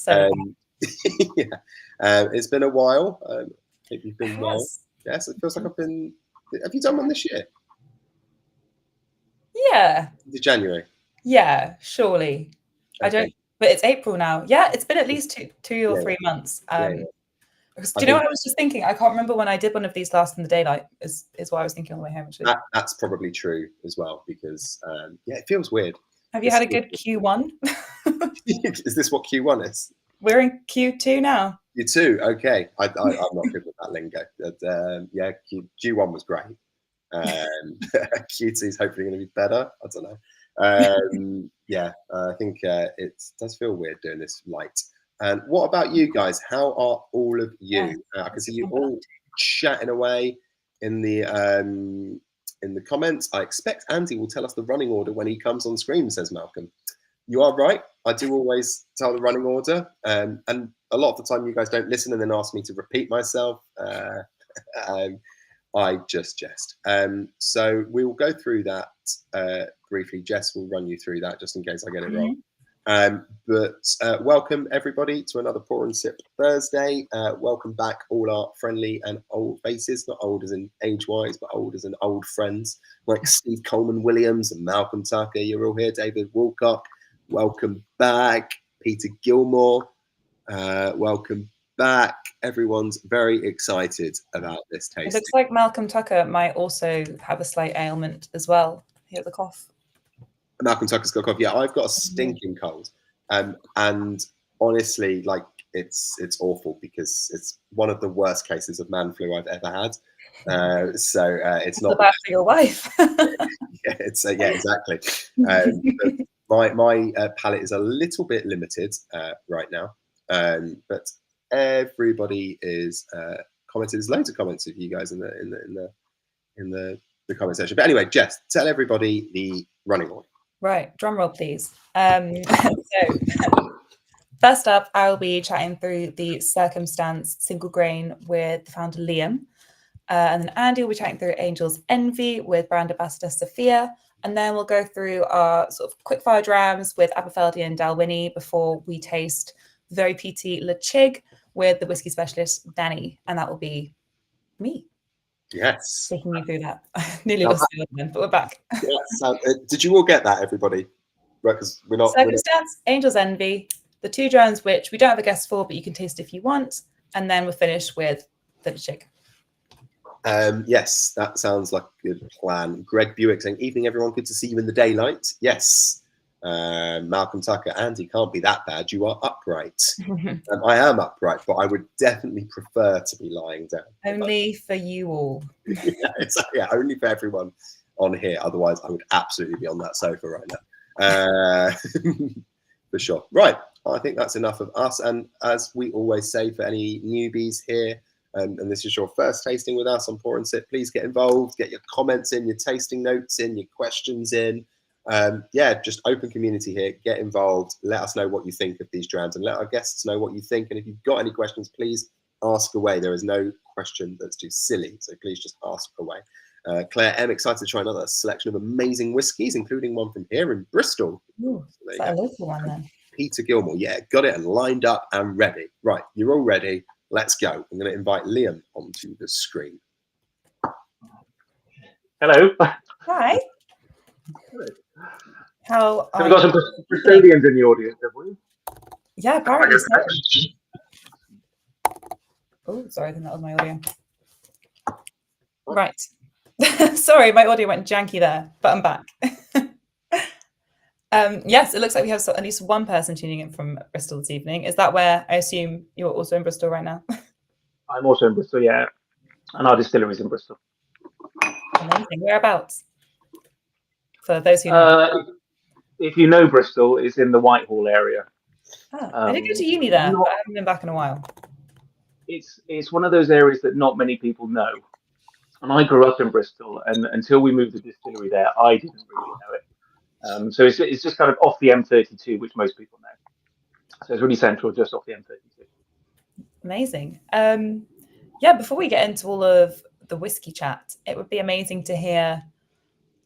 So yeah, it's been a while. I think you've been well. Yes, it feels like I've been. Have you done one this year? Yeah. The January. Yeah, surely. Okay. I don't. But it's April now. Yeah, it's been at least two or 3 months. Because, do you know what I was just thinking? I can't remember when I did one of these last in the daylight. Is what I was thinking on the way home. Actually, that's probably true as well because it feels weird. Have you had a good Q1? Is this what Q1 is? We're in Q2 now. Q2, okay. I'm not good with that lingo. But, Q1 was great. Q2 is hopefully going to be better. I don't know. I think it does feel weird doing this light. And what about you guys? How are all of you? I can see you all chatting away in the comments. I expect Andy will tell us the running order when he comes on screen, says Malcolm. You are right. I do always tell the running order. And a lot of the time you guys don't listen and then ask me to repeat myself. I just jest. So we will go through that briefly. Jess will run you through that just in case I get it wrong. But welcome everybody to another Pour and Sip Thursday. Welcome back all our friendly and old faces, not old as in age-wise, but old as in old friends like Steve Coleman Williams and Malcolm Tucker. You're all here. David Woolcock, welcome back. Peter Gilmore, welcome back. Everyone's very excited about this tasting. It looks like Malcolm Tucker might also have a slight ailment as well. He has a cough. Malcolm Tucker's got a cough. Yeah, I've got a stinking cold, and honestly, like it's awful because it's one of the worst cases of man flu I've ever had. So it's not bad for your wife. Yeah, exactly. My palate is a little bit limited right now, but everybody is commented. There's loads of comments of you guys in the comment section. But anyway, Jess, tell everybody the running order. Right, drum roll, please. So, first up, I'll be chatting through the Circumstance Single Grain with the founder Liam, and then Andy will be chatting through Angel's Envy with brand ambassador Sophia, and then we'll go through our sort of quickfire drams with Aberfeldy and Dalwhinnie before we taste very peaty Ledaig with the whiskey specialist Dani, and that will be me. Yes. Taking you through that. Nearly lost the other one, but we're back. Yes. Did you all get that, everybody? Right, because we're not. Circumstance, Angel's Envy, the two drams which we don't have a guest for, but you can taste if you want, and then we'll finish with the Ledaig. Yes, that sounds like a good plan. Greg Buick saying, "Evening, everyone. Good to see you in the daylight." Yes. Malcolm Tucker, Andy, can't be that bad. You are upright. I am upright, but I would definitely prefer to be lying down. Only for you all. Only for everyone on here. Otherwise, I would absolutely be on that sofa right now. For sure. Right. I think that's enough of us. And as we always say for any newbies here, and this is your first tasting with us on Pour and Sip, please get involved, get your comments in, your tasting notes in, your questions in. Just open community here. Get involved. Let us know what you think of these drams and let our guests know what you think. And if you've got any questions, please ask away. There is no question that's too silly, so please just ask away. Claire M, excited to try another selection of amazing whiskies, including one from here in Bristol. Ooh, is that a local one then? Peter Gilmore, got it and lined up and ready. Right, you're all ready. Let's go. I'm going to invite Liam onto the screen. Hello. Hi. How have we got some Bristolians in the audience, have we? Yeah, apparently so. Oh, sorry, I think that was my audio. Right. Sorry, my audio went janky there, but I'm back. Yes, it looks like we have at least one person tuning in from Bristol this evening. Is that where I assume you're also in Bristol right now? I'm also in Bristol, yeah. And our distillery is in Bristol. Amazing. Whereabouts? For those who know. If you know Bristol, it's in the Whitehall area. I did go to uni there, but I haven't been back in a while. It's one of those areas that not many people know. And I grew up in Bristol, and until we moved the distillery there, I didn't really know it. So it's just kind of off the M32, which most people know. So it's really central, just off the M32. Amazing. Before we get into all of the whiskey chat, it would be amazing to hear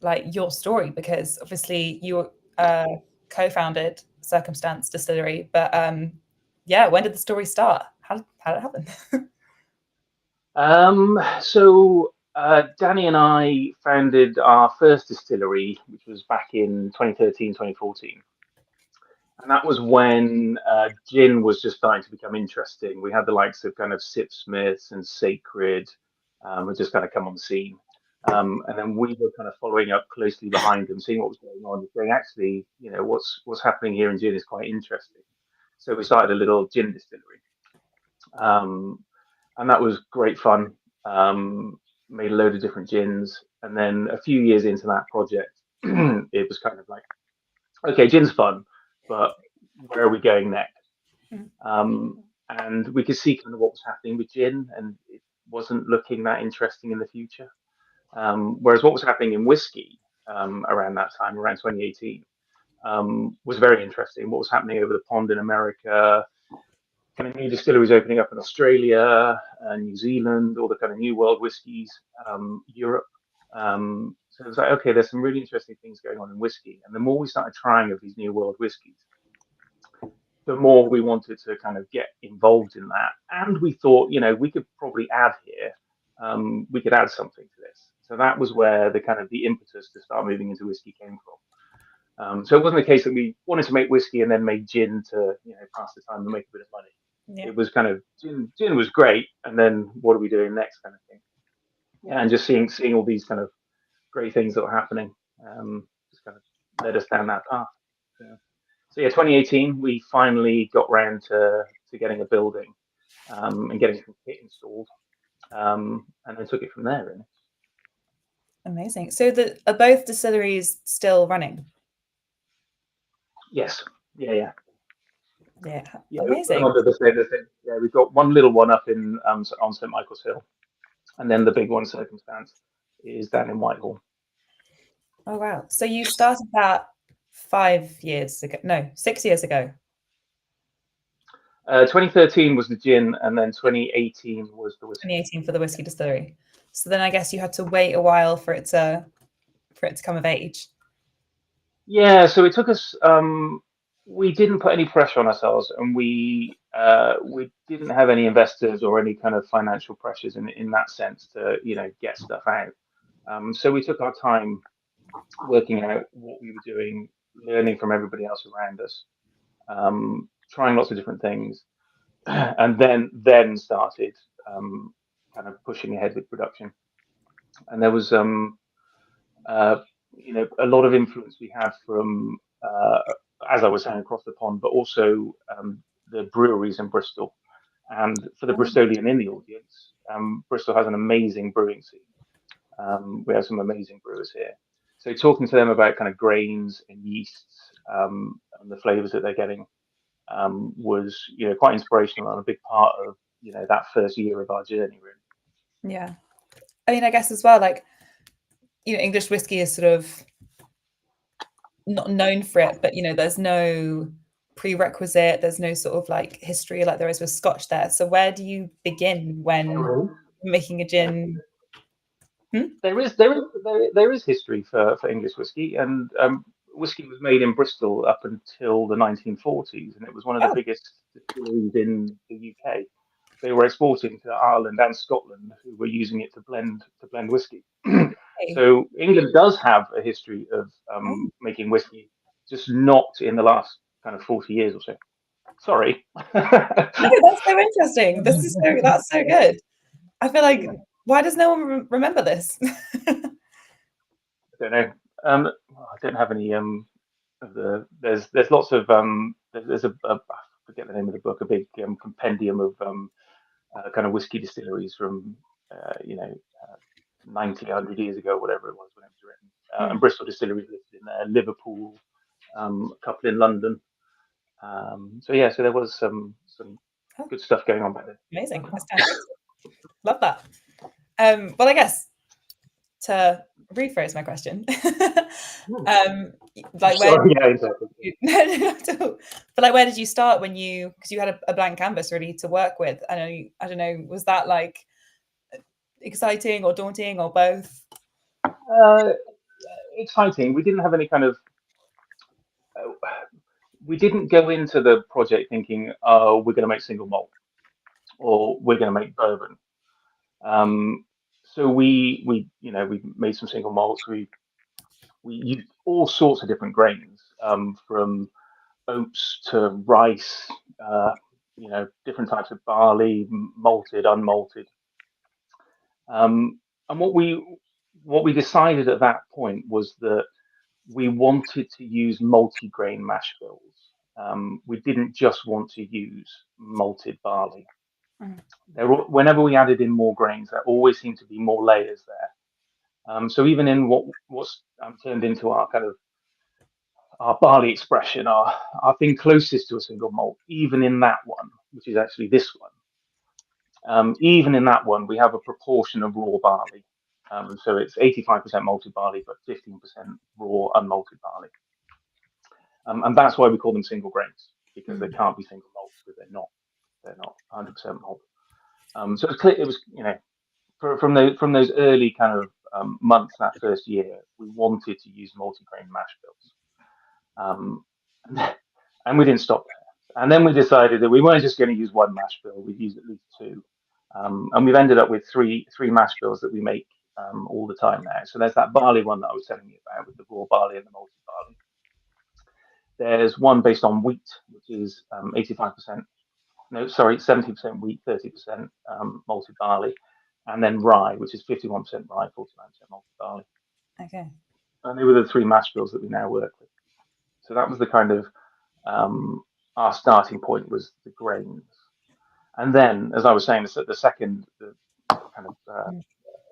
like your story, because obviously you co-founded Circumstance Distillery, but yeah, when did the story start? How did it happen? So Dani and I founded our first distillery, which was back in 2013, 2014. And that was when gin was just starting to become interesting. We had the likes of kind of Sipsmiths and Sacred had just kind of come on the scene. And then we were kind of following up closely behind them, seeing what was going on, saying, actually, what's happening here in gin is quite interesting. So we started a little gin distillery. And that was great fun. Made a load of different gins. And then a few years into that project, it was kind of like, okay, gin's fun, but where are we going next? And we could see kind of what was happening with gin, and it wasn't looking that interesting in the future. Whereas what was happening in whiskey around that time, around 2018, was very interesting. What was happening over the pond in America, kind of new distilleries opening up in Australia, New Zealand, all the kind of new world whiskies, Europe. So it was like, okay, there's some really interesting things going on in whiskey. And the more we started trying of these new world whiskies, the more we wanted to kind of get involved in that. And we thought, we could probably add here, we could add something to this. So that was where the kind of the impetus to start moving into whiskey came from. So it wasn't a case that we wanted to make whiskey and then make gin to, pass the time and make a bit of money. Yeah. It was kind of gin was great, and then what are we doing next, kind of thing. Yeah, and just seeing all these kind of great things that were happening, just kind of led us down that path. So yeah, 2018, we finally got round to getting a building and getting some kit installed, and then took it from there, really. Amazing. So are both distilleries still running? Yes. Yeah. Amazing. Yeah, we've got one little one up in on St Michael's Hill, and then the big one, Circumstance, is down in Whitehall. Oh wow! So you started that 5 years ago? No, 6 years ago. 2013 was the gin, and then 2018 was the whiskey. 2018 for the whiskey distillery. So then I guess you had to wait a while for it to come of age. Yeah, so it took us. We didn't put any pressure on ourselves, and we didn't have any investors or any kind of financial pressures in that sense to get stuff out. So we took our time working out what we were doing, learning from everybody else around us, trying lots of different things, and then started kind of pushing ahead with production. And there was a lot of influence we had from, as I was saying, across the pond, but also the breweries in Bristol. And for the Bristolian in the audience, Bristol has an amazing brewing scene. We have some amazing brewers here. So talking to them about kind of grains and yeasts and the flavors that they're getting was, quite inspirational and a big part of, that first year of our journey, really. Yeah. I mean, I guess as well, like, English whiskey is sort of not known for it, but there's no prerequisite, there's no sort of like history like there is with Scotch there. So where do you begin when making a gin? There is history for English whiskey, and whiskey was made in Bristol up until the 1940s, and it was one of the biggest distilleries in the UK. They were exporting to Ireland and Scotland, who were using it to blend whiskey. So England does have a history of making whiskey, just not in the last kind of 40 years or so. Sorry. No, that's so interesting. That's so good. I feel like, why does no one remember this? I don't know. I don't have any of the. There's lots of there's a I forget the name of the book, a big compendium of kind of whiskey distilleries from 90, 100 years ago, whatever it was when it was written. And Bristol Distillery listed in there, Liverpool, a couple in London. So there was some good stuff going on back then. Amazing. Love that. Well, I guess to rephrase my question, like where did you start when because you had a blank canvas ready to work with? I don't know, was that like exciting or daunting or both? Exciting. We didn't have any kind of we didn't go into the project thinking, oh, we're going to make single malt or we're going to make bourbon. So we made some single malts. We used all sorts of different grains, from oats to rice, different types of barley, malted, unmalted. And what we decided at that point was that we wanted to use multi-grain mash bills. We didn't just want to use malted barley. Whenever we added in more grains, there always seemed to be more layers there. So even in what's turned into our kind of our barley expression, our thing closest to a single malt, even in that one, which is actually this one, even in that one, we have a proportion of raw barley. So it's 85% malted barley, but 15% raw unmalted barley. And that's why we call them single grains, because they can't be single malts, because they're not 100% malt. So it's clear, it was, from those early kind of months that first year, we wanted to use multi-grain mash bills. And we didn't stop there. And then we decided that we weren't just going to use one mash bill, we'd use at least two. And we've ended up with three mash bills that we make all the time now. So there's that barley one that I was telling you about with the raw barley and the malted barley. There's one based on wheat, which is 70% wheat, 30% malted barley, and then rye, which is 51% rye, 49% malted barley. Okay. And they were the three mash bills that we now work with. So that was the kind of our starting point, was the grains. And then, as I was saying, the second kind of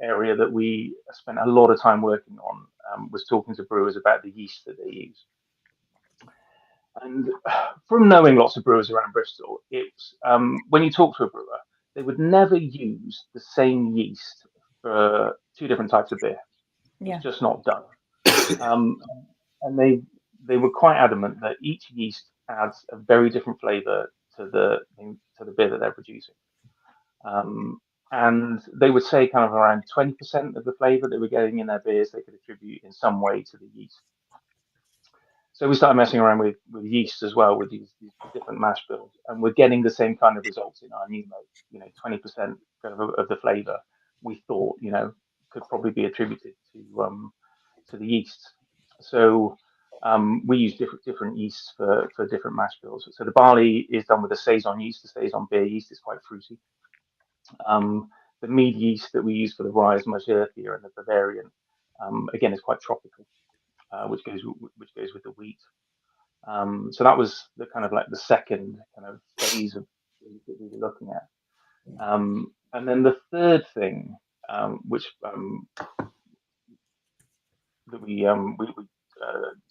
area that we spent a lot of time working on was talking to brewers about the yeast that they use. And from knowing lots of brewers around Bristol, it's when you talk to a brewer, they would never use the same yeast for two different types of beer. Yeah. It's just not done. And they were quite adamant that each yeast adds a very different flavour to the beer that they're producing. And they would say kind of around 20% of the flavour that we're getting in their beers they could attribute in some way to the yeast. So we started messing around with yeast as well, with these different mash bills, and we're getting the same kind of results in our new malt. 20% of the flavour we thought, could probably be attributed to the yeast. So we use different yeasts for different mash bills. So the barley is done with a saison yeast. The saison beer yeast is quite fruity. The mead yeast that we use for the rye is much earthier, and the Bavarian, again, is quite tropical, which goes with the wheat. So that was the kind of like the second kind of phase of that we were looking at. And then the third thing, which that we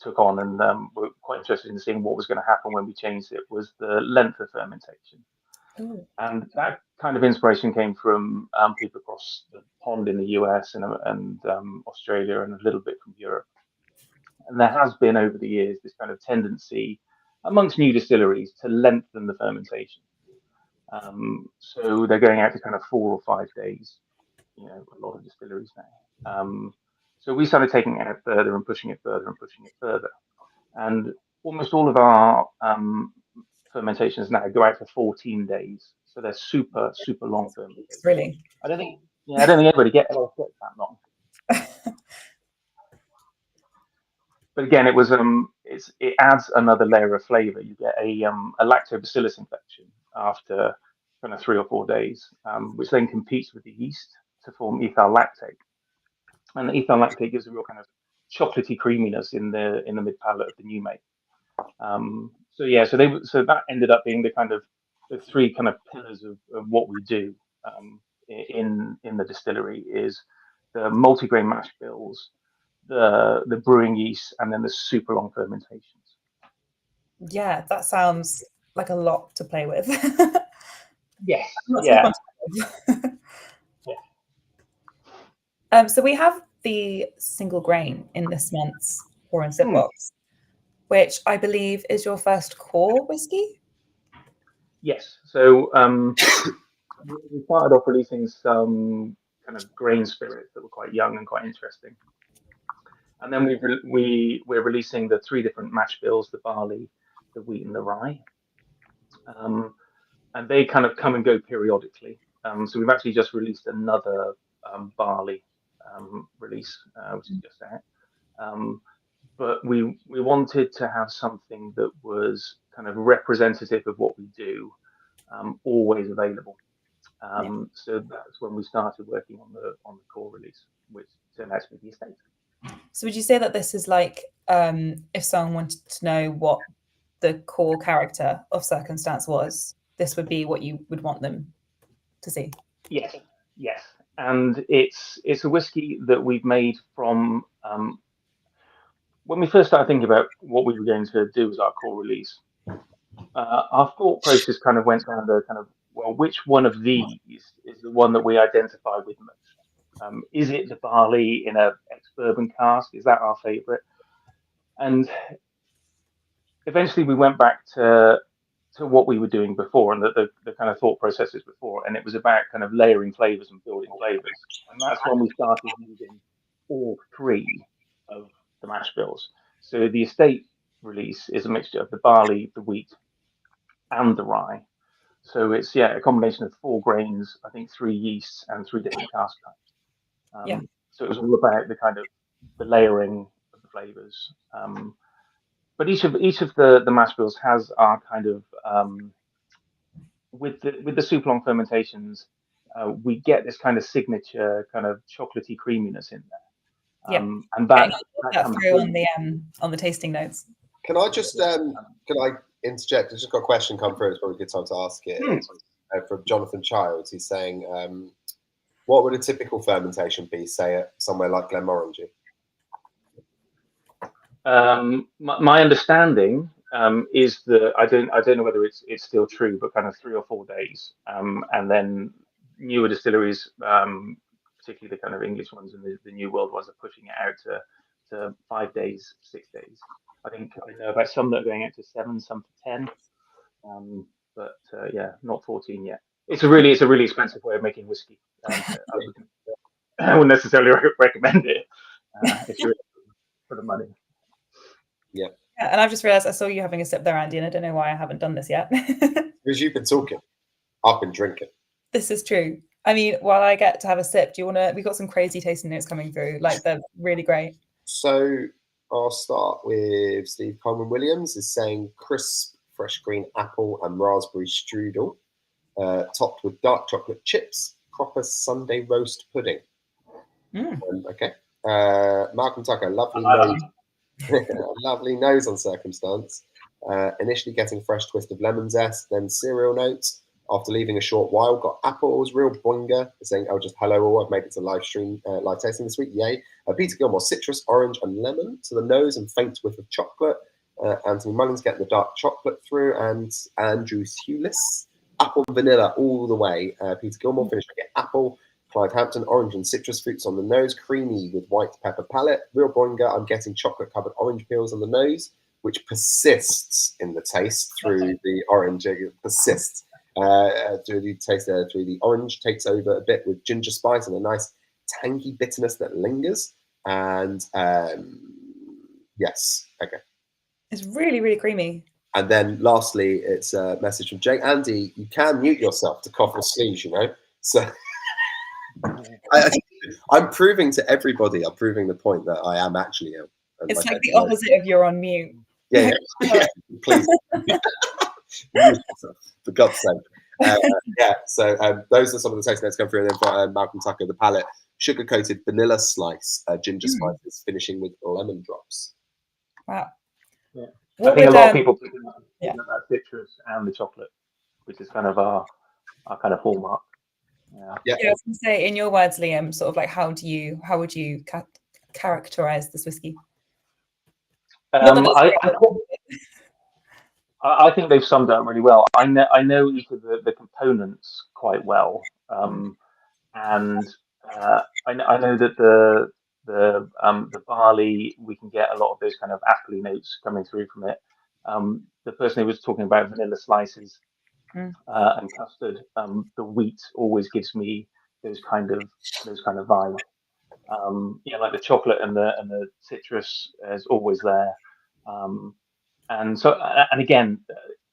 took on and were quite interested in seeing what was going to happen when we changed it, was the length of fermentation. Ooh. And that kind of inspiration came from people across the pond in the US and Australia, and a little bit from Europe. And there has been over the years this kind of tendency amongst new distilleries to lengthen the fermentation. So they're going out to kind of 4 or 5 days, a lot of distilleries now. So we started taking it out further and pushing it further and pushing it further. And almost all of our fermentations now go out for 14 days. So they're super, super long fermentations. Really? I don't think anybody gets that long. But again, it adds another layer of flavour. You get a lactobacillus infection after kind of 3 or 4 days, which then competes with the yeast to form ethyl lactate, and the ethyl lactate gives a real kind of chocolatey creaminess in the mid palate of the new make. So that ended up being the kind of the three kind of pillars of what we do in the distillery, is the multi-grain mash bills, the brewing yeast, and then the super long fermentations. Yeah, that sounds like a lot to play with. Yes. Yeah. So we have the single grain in this month's Pour and Sip box, which I believe is your first core whiskey. Yes. So we started off releasing some kind of grain spirits that were quite young and quite interesting. And then we're releasing the 3 different mash bills: the barley, the wheat and the rye, and they kind of come and go periodically. So we've actually just released another barley release, which is just out. But we wanted to have something that was kind of representative of what we do, always available. So that's when we started working on the core release, which turned out to be the estate. So would you say that this is like, if someone wanted to know what the core character of Circumstance was, this would be what you would want them to see? Yes, yes. And it's a whiskey that we've made from, when we first started thinking about what we were going to do as our core release, our thought process kind of went down the kind of, well, which one of these is the one that we identify with most? Is it the barley in a ex-bourbon cask? Is that our favourite? And eventually we went back to what we were doing before and the kind of thought processes before, and it was about kind of layering flavours and building flavours. And that's when we started using all three of the mash bills. So the estate release is a mixture of the barley, the wheat, and the rye. So it's a combination of 4 grains, I think 3 yeasts and 3 different cask types. So it was all about the kind of the layering of the flavors. But each of the mash bills has our kind of with the super long fermentations, we get this kind of signature kind of chocolatey creaminess in there. And that comes through on the tasting notes. Can I just can I interject? I've just got a question come through. It's probably a good time to ask it. From Jonathan Childs. He's saying, what would a typical fermentation be, say, at somewhere like Glenmorangie? My understanding is that I don't know whether it's still true, but kind of 3 or 4 days, and then newer distilleries, particularly the kind of English ones and the New World ones, are pushing it out to 5 days, 6 days. I think I know about some that are going out to 7, some to 10, but not 14 yet. It's a really expensive way of making whiskey. I wouldn't necessarily recommend it if you're for the money. Yeah, and I've just realised I saw you having a sip there, Andy, and I don't know why I haven't done this yet. Because you've been talking, I've been drinking. This is true. I mean, while I get to have a sip, do you want to? We've got some crazy tasting notes coming through, like they're really great. So I'll start with Steve Coleman Williams is saying crisp, fresh green apple and raspberry strudel, topped with dark chocolate chips, proper Sunday roast pudding. Okay. Malcolm Tucker, lovely nose. Lovely nose on Circumstance. Initially getting fresh twist of lemon zest, then cereal notes. After leaving a short while, got apples, real boinga. Saying, oh, just hello all. I've made it to live stream, live tasting this week. Yay. Peter Gilmore, citrus, orange, and lemon to the nose and faint whiff of chocolate. Anthony Mullins getting the dark chocolate through, and Andrew Hewless, apple and vanilla all the way. Peter Gilmore finished with apple. Clive Hampton, orange and citrus fruits on the nose, creamy with white pepper palate. Real boinga, I'm getting chocolate-covered orange peels on the nose, which persists in the taste through the orange. It persists through the taste through the orange, takes over a bit with ginger spice and a nice tangy bitterness that lingers. And yes, okay. It's really, really creamy. And then lastly, it's a message from Jake. Andy, you can mute yourself to cough or sneeze, you know? So I'm proving to everybody, I'm proving the point that I am actually ill. It's like the opposite of you're on mute. Yeah, please. For God's sake. So those are some of the taste notes come through. And then Malcolm Tucker, the palate, sugar-coated vanilla slice, ginger spices, finishing with lemon drops. Wow. Yeah. I think a lot of people pick up that citrus and the chocolate, which is kind of our kind of hallmark. Yeah. I was going to say, in your words, Liam, sort of like how would you characterize this whiskey? I think they've summed it up really well. I know each of the components quite well, and I know that the barley, we can get a lot of those kind of appley notes coming through from it. The person who was talking about vanilla slices and custard, the wheat always gives me those kind of vibes. Like the chocolate and the citrus is always there. And so, and again,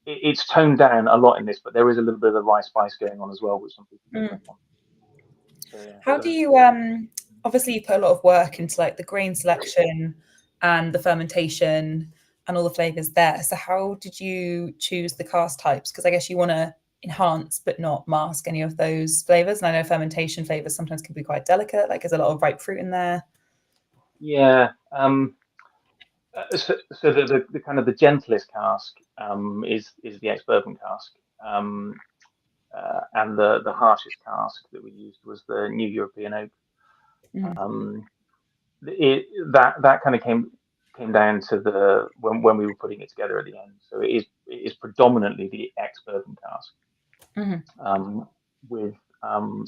it's toned down a lot in this, but there is a little bit of the rye spice going on as well, which some people pick up on. So, yeah, How do you obviously you put a lot of work into like the grain selection and the fermentation and all the flavors there. So how did you choose the cask types? Because I guess you want to enhance but not mask any of those flavors. And I know fermentation flavors sometimes can be quite delicate. Like there's a lot of ripe fruit in there. Yeah. So the kind of the gentlest cask is the ex-bourbon cask, and the harshest cask that we used was the New European Oak. That kind of came down to the when we were putting it together at the end. So it is predominantly the ex-bourbon cask, with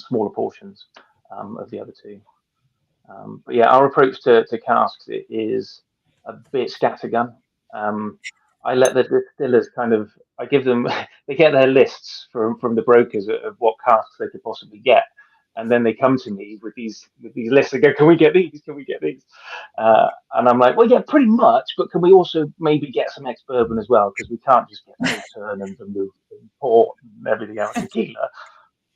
smaller portions of the other two. But yeah, our approach to casks is a bit scattergun. I let the distillers I give them, they get their lists from the brokers of what casks they could possibly get. And then they come to me with these lists and go, can we get these? Can we get these? And I'm like, well, yeah, pretty much. But can we also maybe get some ex-bourbon as well? Because we can't just get Sauterne and Vermouth and port and everything else, tequila.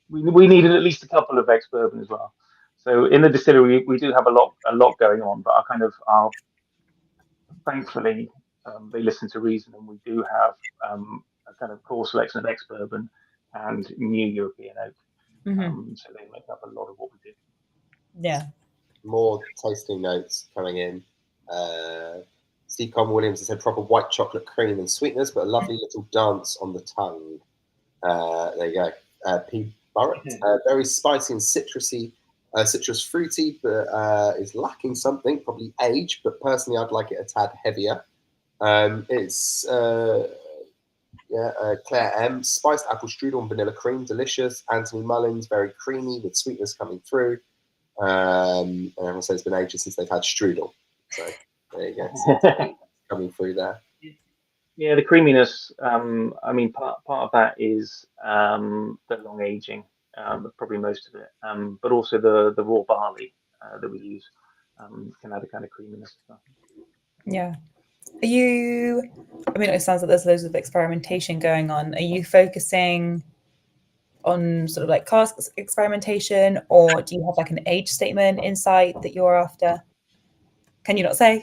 We needed at least a couple of ex-bourbon as well. So in the distillery, we do have a lot going on, but our thankfully they listen to reason, and we do have a kind of core selection of ex-bourbon and New European Oak. So they make up a lot of what we do. Yeah. More tasting notes coming in. Steve Conn Williams has said proper white chocolate cream and sweetness, but a lovely little dance on the tongue. There you go. P. Burrett, very spicy and citrusy, citrus fruity, but is lacking something, probably age. But personally, I'd like it a tad heavier. It's Claire M. Spiced apple strudel and vanilla cream, delicious. Anthony Mullins, very creamy with sweetness coming through. And everyone says it's been ages since they've had strudel. So there you go, coming through there. Yeah, the creaminess. I mean, part of that is the long aging, probably most of it. But also the raw barley that we use can add a kind of creaminess as well. Yeah. Are you? I mean, it sounds like there's loads of experimentation going on. Are you focusing on sort of like cask experimentation, or do you have like an age statement insight that you're after? Can you not say?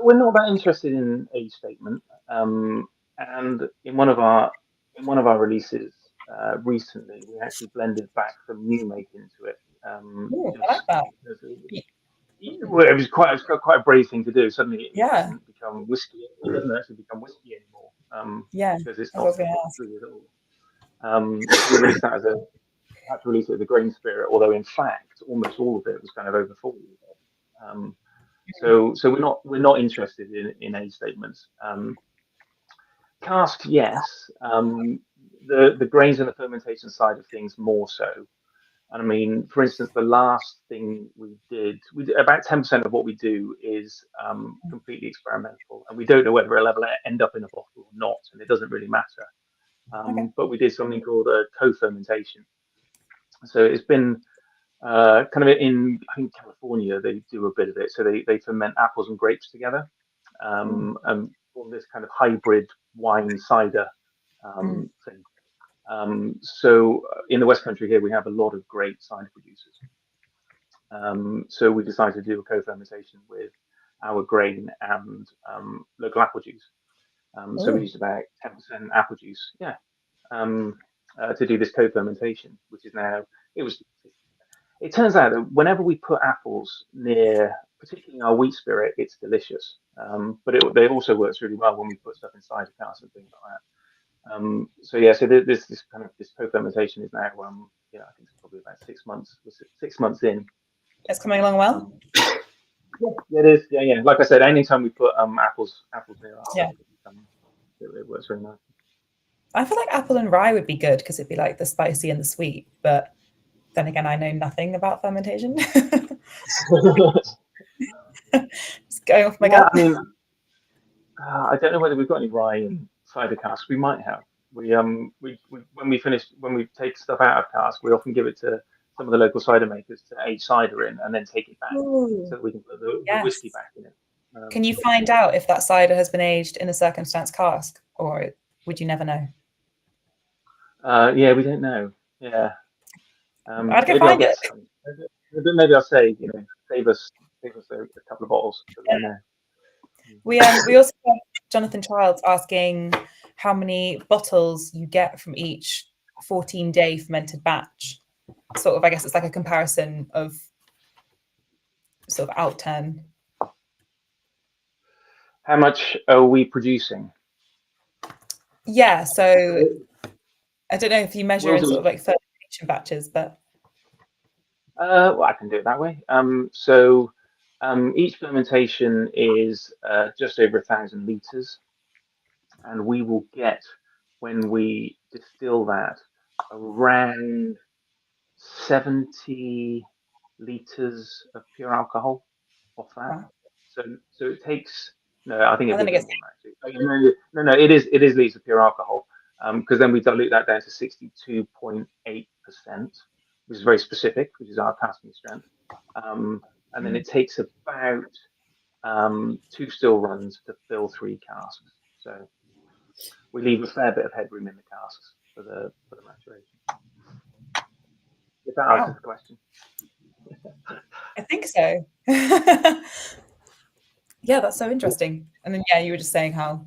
We're not that interested in age statement, and in one of our releases recently, we actually blended back some new make into it. Ooh, I like that. Well, it was quite a brave thing to do. Suddenly, it doesn't become whiskey. It doesn't actually become whiskey anymore. Because it's not whiskey at all. We released that had to release it as a grain spirit, although in fact, almost all of it was kind of over 40. So we're not interested in age statements. Cask, yes. The grains and the fermentation side of things more so. And I mean, for instance, the last thing we did about 10% of what we do is completely experimental, and we don't know whether it'll ever end up in a bottle or not, and it doesn't really matter. But we did something called a co-fermentation. So it's been kind of in, I think, California, they do a bit of it. So they ferment apples and grapes together, and form this kind of hybrid wine cider thing. So in the West Country here, we have a lot of great cider producers. So we decided to do a co-fermentation with our grain and local apple juice. So we used about 10% apple juice, to do this co-fermentation, which is now, it turns out that whenever we put apples near, particularly our wheat spirit, it's delicious. But it also works really well when we put stuff inside a cask and things like that. So this co-fermentation is now, I think it's probably about 6 months. 6 months in. It's coming along well. Yeah, it is. Yeah. Like I said, anytime we put apples near us, it works very nice. I feel like apple and rye would be good because it'd be like the spicy and the sweet. But then again, I know nothing about fermentation. Just going off my gut. I mean, I don't know whether we've got any rye in cider casks. We might have. We when we take stuff out of cask, we often give it to some of the local cider makers to age cider in, and then take it back so that we can put the whiskey back in it. Can you find out if that cider has been aged in a circumstance cask, or would you never know? Yeah, we don't know. Yeah. I'd go Maybe I'll find get it. some. Maybe I'll say, save us a couple of bottles. Yeah. We also have Jonathan Childs asking how many bottles you get from each 14-day fermented batch. Sort of, I guess it's like a comparison of sort of outturn. How much are we producing? Yeah, so I don't know if you measure in sort of like fermentation batches, but well, I can do it that way. So each fermentation is just over 1,000 liters, and we will get, when we distill that, around 70 liters of pure alcohol off that. wow. So it takes, no, I think it And then will it be gets more actually. No, it is liters of pure alcohol, because then we dilute that down to 62.8%, which is very specific, which is our casting strength. And then it takes about 2 still runs to fill 3 casks. So we leave a fair bit of headroom in the casks for the maturation. If that answers the question. I think so. Yeah, that's so interesting. And then, yeah, you were just saying how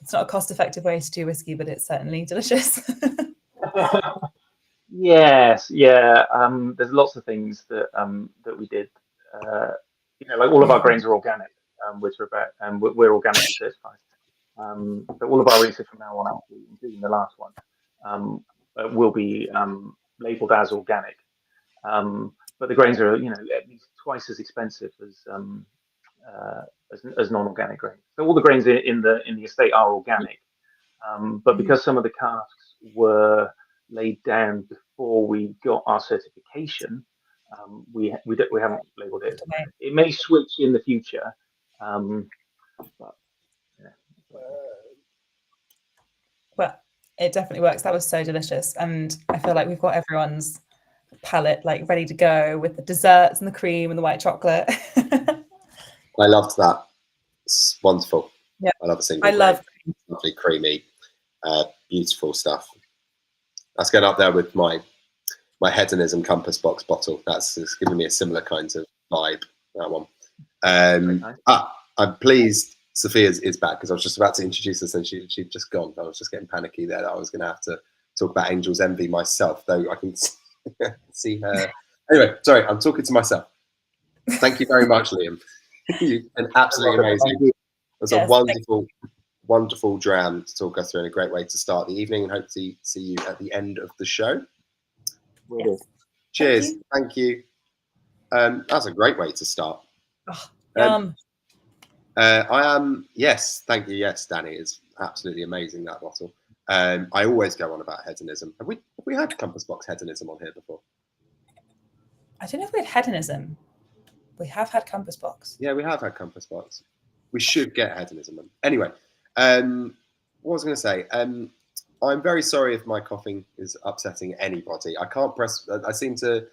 it's not a cost-effective way to do whiskey, but it's certainly delicious. Yes, yeah. There's lots of things that that we did. Like all of our grains are organic, which are about, and we're organically certified. But all of our research from now on, actually, including the last one, will be labelled as organic. But the grains are, at least twice as expensive as non-organic grains. So all the grains in the estate are organic, but because some of the casks were laid down before we got our certification, we haven't labelled it. It may switch in the future, but yeah. Well, it definitely works. That was so delicious, and I feel like we've got everyone's palate like ready to go with the desserts and the cream and the white chocolate. I loved that. It's wonderful. Yeah, I love a single. I love lovely, creamy, beautiful stuff. That's going up there with my hedonism compass box bottle. That's giving me a similar kind of vibe. That one. I'm pleased Sophia is back, because I was just about to introduce us and she'd just gone. I was just getting panicky there that I was going to have to talk about Angel's Envy myself, though I can see her. Anyway, sorry, I'm talking to myself. Thank you very much, Liam. You've been absolutely amazing. It was a wonderful dram to talk us through, and a great way to start the evening, and hope to see you at the end of the show. Yes. Cheers. Thank you. That's a great way to start. Yum. I am, yes, thank you. Yes, Dani, it's absolutely amazing, that bottle. I always go on about hedonism. Have we had Compass Box hedonism on here before? I don't know if we had hedonism. We have had Compass Box. Yeah, we have had Compass Box. We should get hedonism. Anyway, what was I going to say? I'm very sorry if my coughing is upsetting anybody. I seem to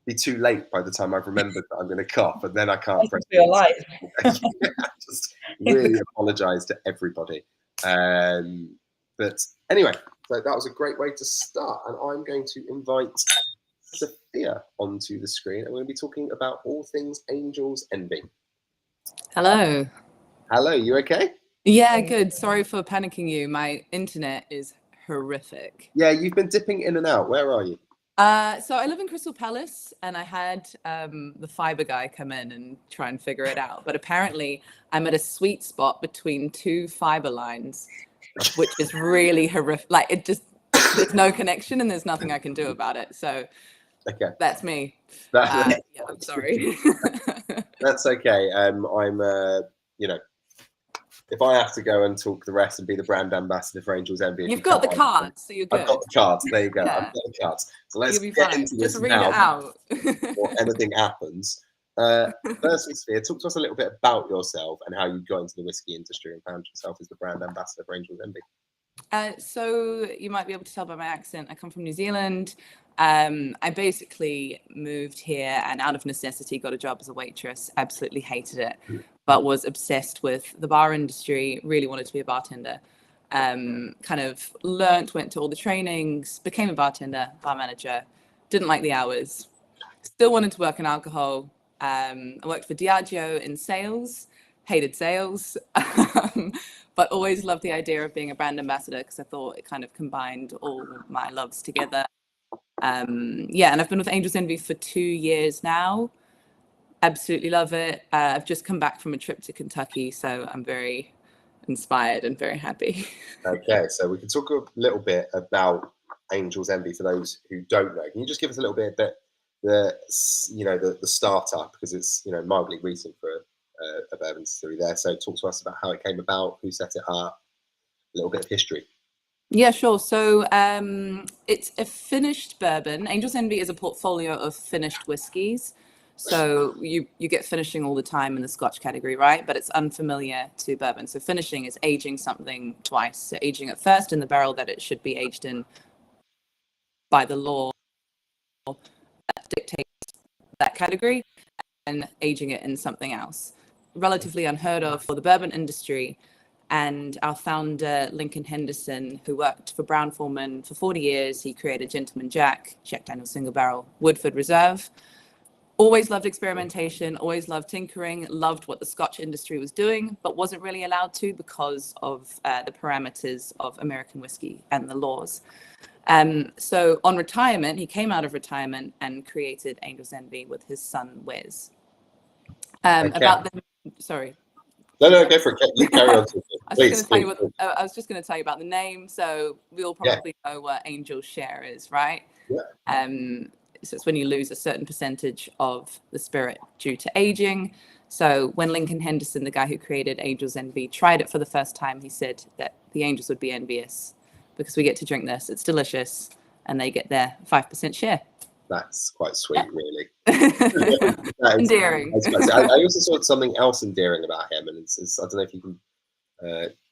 be too late by the time I've remembered that I'm going to cough, and then I can't press your life. Just really apologise to everybody. But anyway, so that was a great way to start, and I'm going to invite Sophia onto the screen, and we're going to be talking about all things Angel's Envy. Hello. Hello, you okay? Yeah, good. Sorry for panicking you. My internet is horrific. Yeah, you've been dipping in and out. Where are you? So I live in Crystal Palace, and I had the fiber guy come in and try and figure it out. But apparently I'm at a sweet spot between 2 fiber lines, which is really horrific. Like, there's no connection and there's nothing I can do about it. So okay, that's me. Yeah, I'm sorry. That's okay. If I have to go and talk the rest and be the brand ambassador for Angel's Envy, You've got the cards, so you're good. I've got the cards. There you go. Yeah. I've got the cards. So let's You'll be get fine. into this Just read now it out. before anything happens. Firstly, Sophia, talk to us a little bit about yourself and how you got into the whiskey industry and found yourself as the brand ambassador for Angel's Envy. So you might be able to tell by my accent, I come from New Zealand. I basically moved here and out of necessity got a job as a waitress. Absolutely hated it, but was obsessed with the bar industry, really wanted to be a bartender. Kind of went to all the trainings, became a bartender, bar manager, didn't like the hours, still wanted to work in alcohol. I worked for Diageo in sales, hated sales, but always loved the idea of being a brand ambassador because I thought it kind of combined all my loves together. And I've been with Angel's Envy for 2 years now. Absolutely love it. I've just come back from a trip to Kentucky, so I'm very inspired and very happy. Okay, so we can talk a little bit about Angel's Envy for those who don't know. Can you just give us a little bit the startup, because it's mildly recent for a bourbon distillery there. So talk to us about how it came about, who set it up, a little bit of history. Yeah, sure. So it's a finished bourbon. Angel's Envy is a portfolio of finished whiskies. So you get finishing all the time in the Scotch category, right? But it's unfamiliar to bourbon. So finishing is aging something twice. So aging it first in the barrel that it should be aged in by the law that dictates that category, and aging it in something else. Relatively unheard of for the bourbon industry. And our founder, Lincoln Henderson, who worked for Brown-Forman for 40 years, he created Gentleman Jack Daniel's Single Barrel, Woodford Reserve. Always loved experimentation, always loved tinkering, loved what the Scotch industry was doing, but wasn't really allowed to because of the parameters of American whiskey and the laws. So on retirement, he came out of retirement and created Angel's Envy with his son, Wes. Sorry. No, go for it. You carry on. I was just going to tell you about the name. So we all probably know what Angel's share is, right? Yeah. So it's when you lose a certain percentage of the spirit due to aging. So when Lincoln Henderson, the guy who created Angel's Envy, tried it for the first time, he said that the angels would be envious because we get to drink this. It's delicious. And they get their 5% share. That's quite sweet, really. Endearing. I also saw something else endearing about him. And I don't know if you can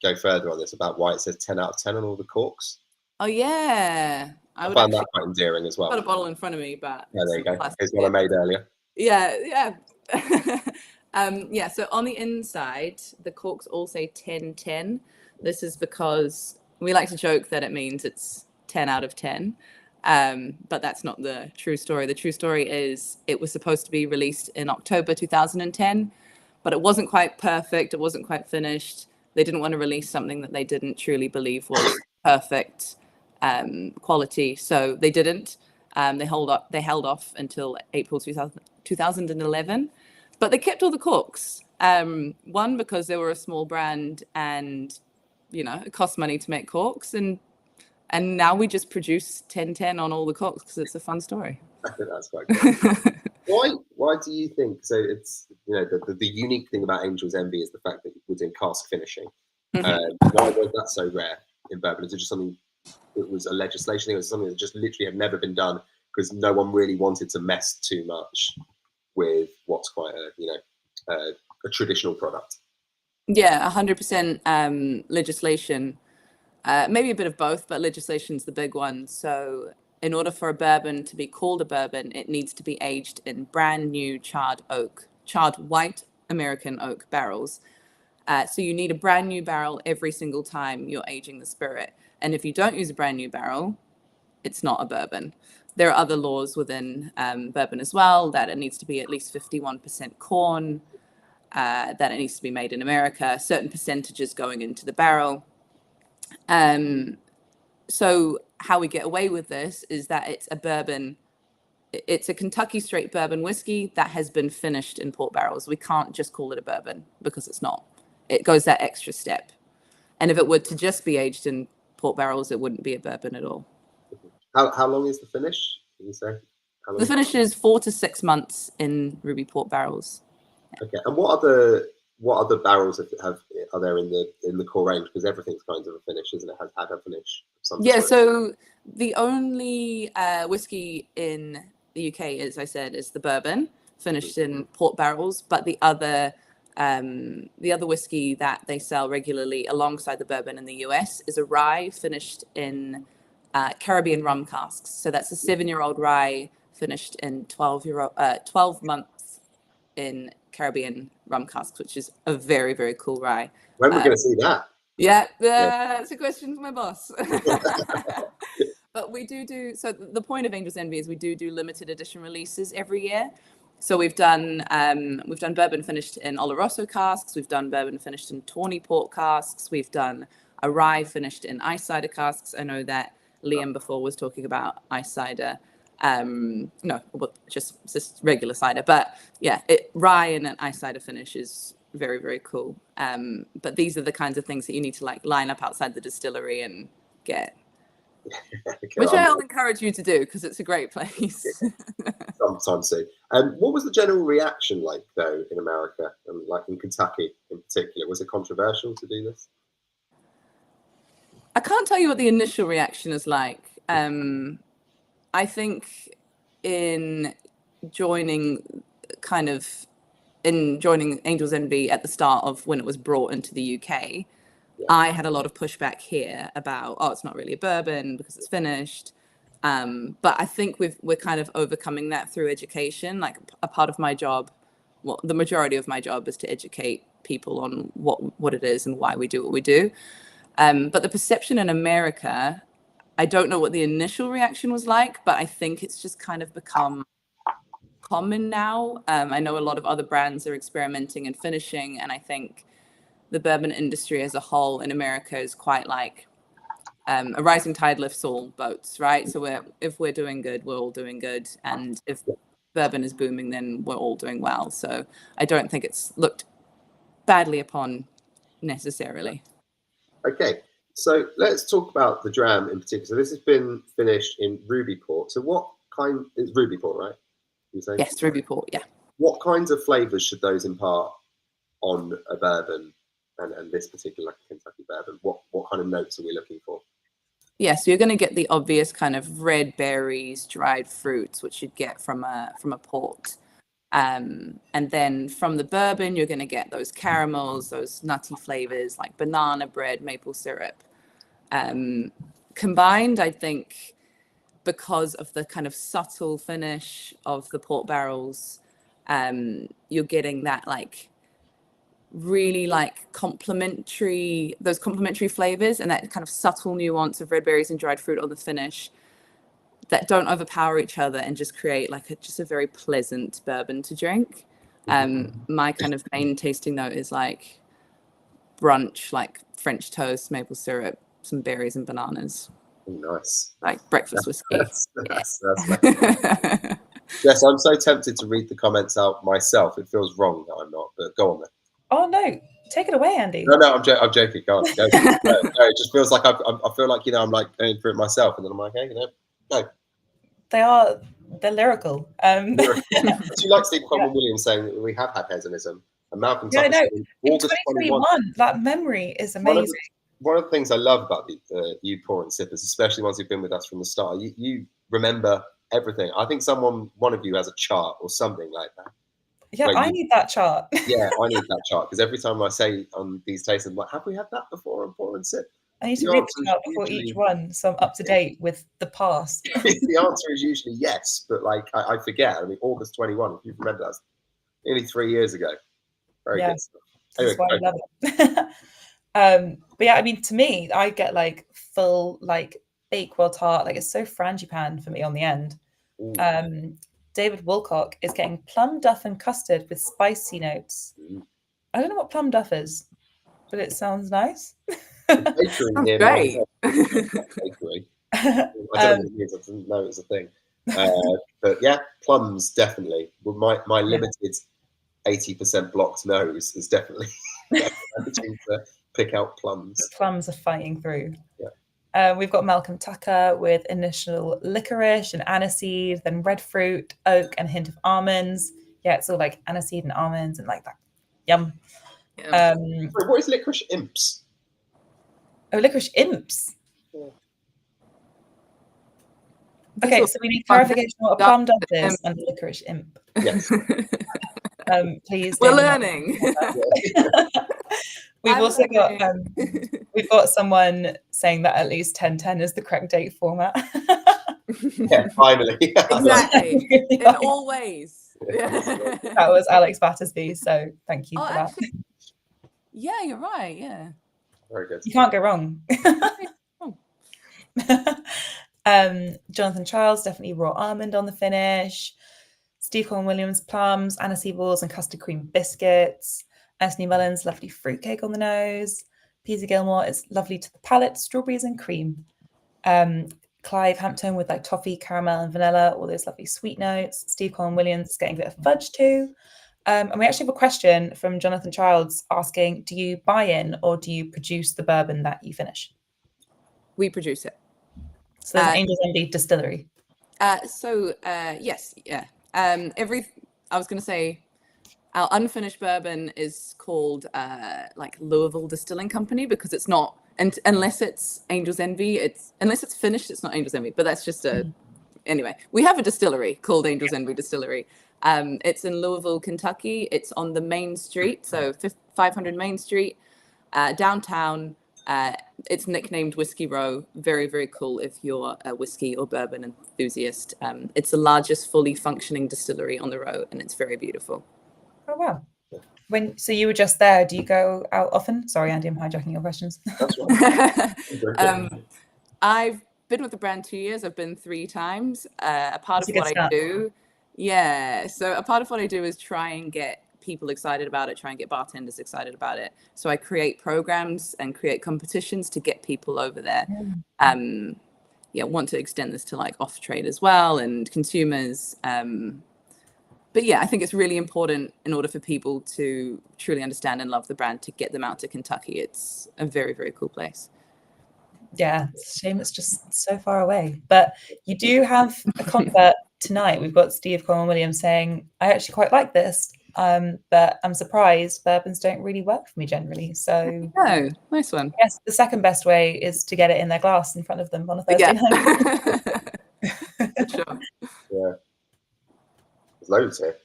go further on this, about why it says 10 out of 10 on all the corks. Oh, yeah. I found that quite endearing as well. I've got a bottle in front of me, but yeah, there you go. Here's one I made earlier. Yeah. So on the inside, the corks all say 10-10. This is because we like to joke that it means it's 10 out of 10. But that's not the true story. The true story is it was supposed to be released in October 2010, but it wasn't quite perfect. It wasn't quite finished. They didn't want to release something that they didn't truly believe was perfect quality, so they didn't. They held off until April 2011, but they kept all the corks. One, because they were a small brand, and it cost money to make corks, and now we just produce 10-10 on all the corks because it's a fun story. I think that's quite cool. Why do you think so? It's the unique thing about Angel's Envy is the fact that it was in cask finishing. Why was that so rare in bourbon? Is it just something? It was a legislation thing. It was something that just literally had never been done because no one really wanted to mess too much with what's quite a traditional product. Yeah, 100% legislation. Maybe a bit of both, but legislation's the big one. So in order for a bourbon to be called a bourbon, it needs to be aged in brand new charred white American oak barrels. So you need a brand new barrel every single time you're aging the spirit. And if you don't use a brand new barrel, it's not a bourbon. There are other laws within bourbon as well, that it needs to be at least 51% corn, that it needs to be made in America, certain percentages going into the barrel. So how we get away with this is that it's a bourbon. It's a Kentucky straight bourbon whiskey that has been finished in port barrels. We can't just call it a bourbon because it's not. It goes that extra step. And if it were to just be aged in port barrels, it wouldn't be a bourbon at all. How long is the finish? Can you say? The finish is 4 to 6 months in ruby port barrels. Okay. And what other barrels are there in the core range? Because everything's kind of a finish, isn't it? Has had a finish. So the only whiskey in the UK, as I said, is the bourbon finished in port barrels, but the other The other whiskey that they sell regularly alongside the bourbon in the US is a rye finished in Caribbean rum casks. So that's a 7-year-old rye finished in 12 months in Caribbean rum casks, which is a very, very cool rye. When are we going to see that? Yeah, that's a question for my boss. But we do. So the point of Angel's Envy is we do limited edition releases every year. So we've done bourbon finished in Oloroso casks. We've done bourbon finished in tawny port casks. We've done a rye finished in ice cider casks. I know that Liam before was talking about ice cider. No, just regular cider. But yeah, rye and an ice cider finish is very, very cool. But these are the kinds of things that you need to like line up outside the distillery and get. Which I'll encourage you to do because it's a great place. Sometime soon. What was the general reaction like though in America and like in Kentucky in particular? Was it controversial to do this? I can't tell you what the initial reaction is like. I think in joining Angel's Envy at the start of when it was brought into the UK, I had a lot of pushback here about, it's not really a bourbon because it's finished. But I think we're kind of overcoming that through education. Like a part of my job, well, the majority of my job is to educate people on what it is and why we do what we do. But the perception in America, I don't know what the initial reaction was like, but I think it's just kind of become common now. I know a lot of other brands are experimenting and finishing, and I think the bourbon industry as a whole in America is quite like a rising tide lifts all boats, right? So if we're doing good, we're all doing good. And if bourbon is booming, then we're all doing well. So I don't think it's looked badly upon necessarily. Okay, so let's talk about the dram in particular. So this has been finished in ruby port. So what kind is ruby port, right? You're saying? Yes, ruby port, yeah. What kinds of flavors should those impart on a bourbon and this particular Kentucky bourbon? What kind of notes are we looking for? Yeah, so you're going to get the obvious kind of red berries, dried fruits, which you'd get from a port. And then from the bourbon, you're going to get those caramels, those nutty flavors like banana bread, maple syrup. Combined, I think, because of the kind of subtle finish of the port barrels, you're getting that like really like those complementary flavors and that kind of subtle nuance of red berries and dried fruit on the finish that don't overpower each other and just create like just a very pleasant bourbon to drink. My kind of main tasting note is like brunch, like French toast, maple syrup, some berries and bananas. Nice. Like breakfast whiskey. That's Yes, I'm so tempted to read the comments out myself. It feels wrong that I'm not, but go on then. Oh no, take it away, Andy. No, I'm joking. Go. It just feels like I feel like I'm like going through it myself, and then I'm like, hey, go. They're lyrical. Do you like Steve Cromwell Williams saying that we have had hedonism? And Malcolm Yeah, Tucker in August 2021, that memory is amazing. One of the things I love about you pour and sippers, especially ones who've been with us from the start, you remember everything. I think one of you has a chart or something like that. Yeah, I need that chart. Yeah, I need that chart because every time I say on these tastes, I'm like, have we had that before on pour and sip? I need to read the chart before each one, so I'm up to date with the past. The answer is usually yes, but like I forget. I mean, August 21, if you remember, that's nearly 3 years ago. Very good stuff. Anyway, that's why I love it. But yeah, I mean, to me, I get like full like Bakewell tart. Like it's so frangipane for me on the end. David Woolcock is getting plum duff and custard with spicy notes. I don't know what plum duff is, but it sounds nice. Bakery great. Bakery. I don't know what it is. I didn't know it was a thing. But yeah, plums definitely. Well, my limited 80% blocked nose is definitely managing to pick out plums. The plums are fighting through. Yeah. We've got Malcolm Tucker with initial licorice and aniseed, then red fruit, oak, and a hint of almonds. Yeah, it's all like aniseed and almonds and like that. Yum. Yeah. What is licorice imps? Oh, licorice imps. Yeah. Okay, so we need clarification on what a plum duff is and a licorice imp. Yes. Please. We're don't- learning. We've I'm also got learning. we've got someone saying that at least 1010 is the correct date format. Yeah, finally. Exactly. Really In like- all ways. that was Alex Battersby, so thank you Oh, for that. actually, yeah, you're right. Yeah. Very good. You can't go wrong. Jonathan Charles, definitely raw almond on the finish. Steve Corn Williams, plums, Annecy balls and custard cream biscuits. Anthony Mullins, lovely fruitcake on the nose. Peasy Gilmore is lovely to the palate, strawberries and cream. Clive Hampton with like toffee, caramel and vanilla, all those lovely sweet notes. Steve Corn Williams is getting a bit of fudge too. And we actually have a question from Jonathan Childs asking, do you buy in or do you produce the bourbon that you finish? We produce it. So there's Angel's Envy Distillery. Yes, yeah. I was going to say, our unfinished bourbon is called like Louisville Distilling Company because it's not, and unless it's Angel's Envy, unless it's finished, it's not Angel's Envy. But that's just anyway. We have a distillery called Angel's Envy Distillery. It's in Louisville, Kentucky. It's on the main street, so 500 Main Street, downtown. It's nicknamed Whiskey Row. Very, very cool if you're a whiskey or bourbon enthusiast. It's the largest fully functioning distillery on the row, and it's very beautiful. Oh, wow. So you were just there. Do you go out often? Sorry, Andy, I'm hijacking your questions. That's right. I've been with the brand 2 years. I've been 3 times. A part That's a of good what start. I do, yeah. So a part of what I do is try and get people excited about it, try and get bartenders excited about it. So I create programs and create competitions to get people over there. Want to extend this to like off trade as well and consumers. But yeah, I think it's really important in order for people to truly understand and love the brand to get them out to Kentucky. It's a very, very cool place. Yeah, it's a shame it's just so far away. But you do have a concert tonight. We've got Steve Corn Williams saying, I actually quite like this, but I'm surprised bourbons don't really work for me generally. So oh, nice one. Yes, the second best way is to get it in their glass in front of them on a Thursday night. For sure. Yeah. There's loads here.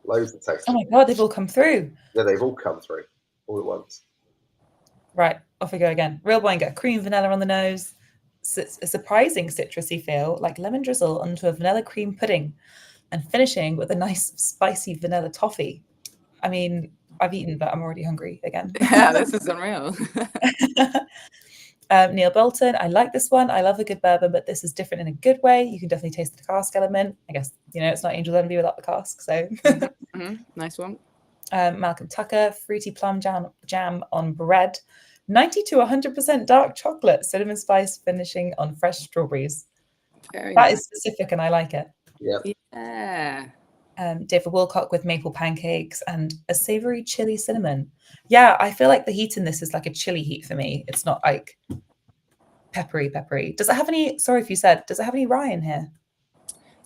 Loads of taste. Oh my God, they've all come through. Yeah, they've all come through all at once. Right, off we go again. Real wine, get cream vanilla on the nose. It's a surprising citrusy feel, like lemon drizzle onto a vanilla cream pudding, and finishing with a nice spicy vanilla toffee. I mean, I've eaten, but I'm already hungry again. Yeah, this is unreal. Neil Bolton, I like this one. I love a good bourbon, but this is different in a good way. You can definitely taste the cask element. I guess, it's not Angel's Envy without the cask. So Nice one. Malcolm Tucker, fruity plum jam on bread. 90 to 100% dark chocolate, cinnamon spice finishing on fresh strawberries. Very That nice. is specific and I like it. Yeah. David Wilcock with maple pancakes and a savory chili cinnamon. Yeah, I feel like the heat in this is like a chili heat for me. It's not like peppery. Does it have any, sorry if you said, does it have any rye in here?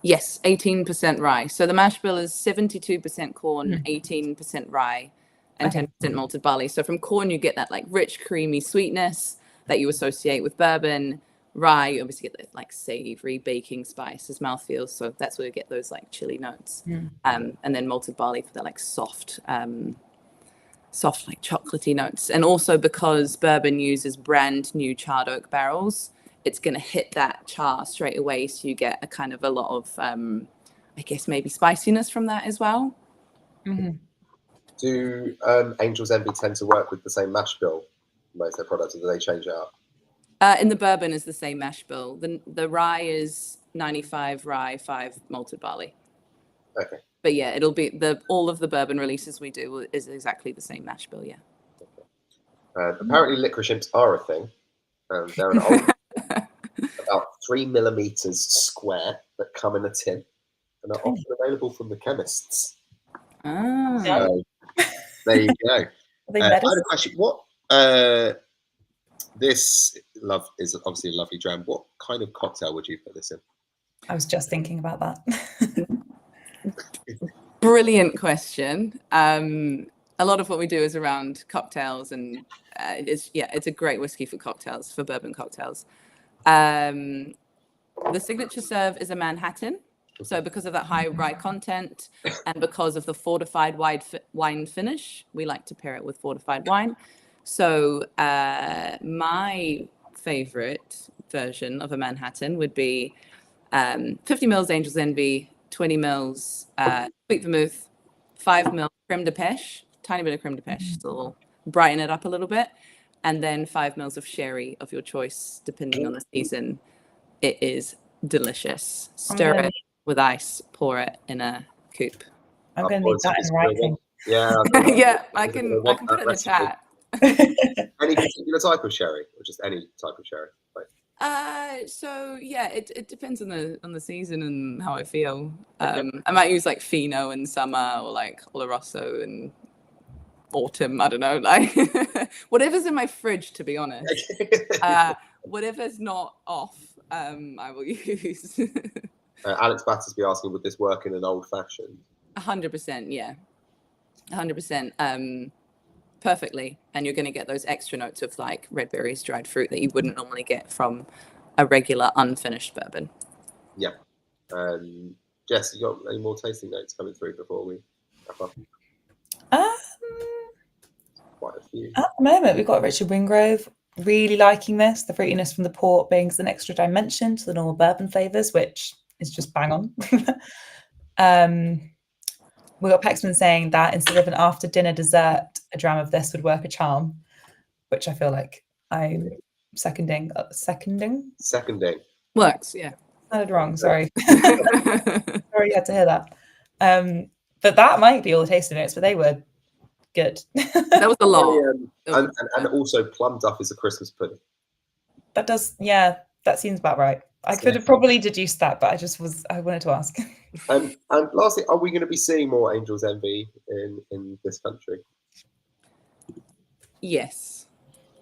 Yes, 18% rye. So the mash bill is 72% corn, 18% rye, and 10% malted barley. So from corn, you get that like rich, creamy sweetness that you associate with bourbon. Rye, you obviously get that like savory baking spice as mouthfeel. So that's where you get those like chili notes. And then malted barley for the like soft like chocolatey notes. And also because bourbon uses brand new charred oak barrels, it's going to hit that char straight away. So you get a kind of a lot of, I guess, maybe spiciness from that as well. Do Angel's Envy tend to work with the same mash bill for most of their products, or do they change it up? In the bourbon is the same mash bill. The rye is 95 rye, 5 malted barley. Okay. But yeah, it'll be all of the bourbon releases we do is exactly the same mash bill. Yeah. Apparently, licorice imps are a thing. They're an old, about 3 millimeters square that come in a tin and are often available from the chemists. So, there you go. I had a question. What? This is obviously a lovely dram. What kind of cocktail would you put this in? I was just thinking about that. Brilliant question. A lot of what we do is around cocktails, and it's a great whiskey for cocktails, for bourbon cocktails. The signature serve is a Manhattan. So because of that high rye content and because of the fortified wine finish, we like to pair it with fortified wine. So my favorite version of a Manhattan would be 50 mils Angel's Envy, 20 mils sweet vermouth, 5 mils creme de pêche, tiny bit of creme de pêche, so we'll brighten it up a little bit, and then 5 mils of sherry of your choice, depending on the season. It is delicious. Stir it with ice, pour it in a coupe. I'm going to need that in writing. Yeah. Yeah, I can put it in the chat. Any particular type of sherry, or just any type of sherry? So yeah, it depends on the season and how I feel. I might use like Fino in summer or like Oloroso in autumn. I don't know, like whatever's in my fridge, to be honest. Whatever's not off, I will use. Alex Battersby asking, would this work in an old fashioned? 100%, yeah, 100%. Perfectly, and you're going to get those extra notes of like red berries, dried fruit that you wouldn't normally get from a regular unfinished bourbon. Yeah. Jess, you got any more tasting notes coming through before we wrap up? Quite a few. At the moment, we've got Richard Wingrove really liking this. The fruitiness from the port brings an extra dimension to the normal bourbon flavors, which is just bang on. We got Paxman saying that instead of an after dinner dessert, a dram of this would work a charm, which I feel like I'm seconding. Works, yeah. Sounded wrong, sorry. Sorry you had to hear that. But that might be all the tasting notes, but they were good. That was a lot. And also plum duff is a Christmas pudding. That does, yeah, that seems about right. I could have probably deduced that, but I wanted to ask. And lastly, are we going to be seeing more Angel's Envy in this country? Yes.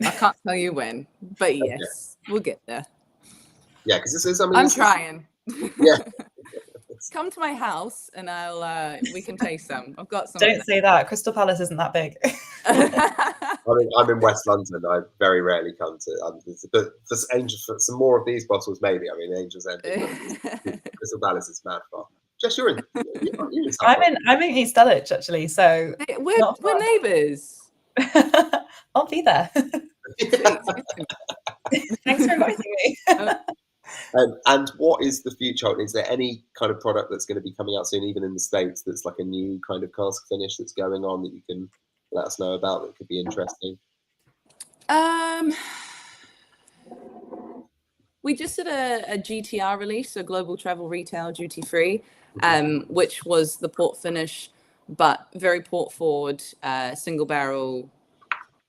I can't tell you when, but yes, we'll get there. Yeah, because this is. I'm trying. Yeah. Come to my house and we can taste some. I've got some. Don't say that. Crystal Palace isn't that big. I'm in West London. I very rarely come to. But for Angels, for some more of these bottles, maybe. I mean, Angels Envy. Crystal Palace is mad far. Jess, you're in. I'm in East Dulwich actually, so we're neighbours. I'll be there. Thanks for inviting me. And what is the future? Is there any kind of product that's going to be coming out soon, even in the States, that's like a new kind of cask finish that's going on that you can let us know about that could be interesting? We just did a GTR release, a global travel retail duty free, which was the port finish, but very port forward, single barrel,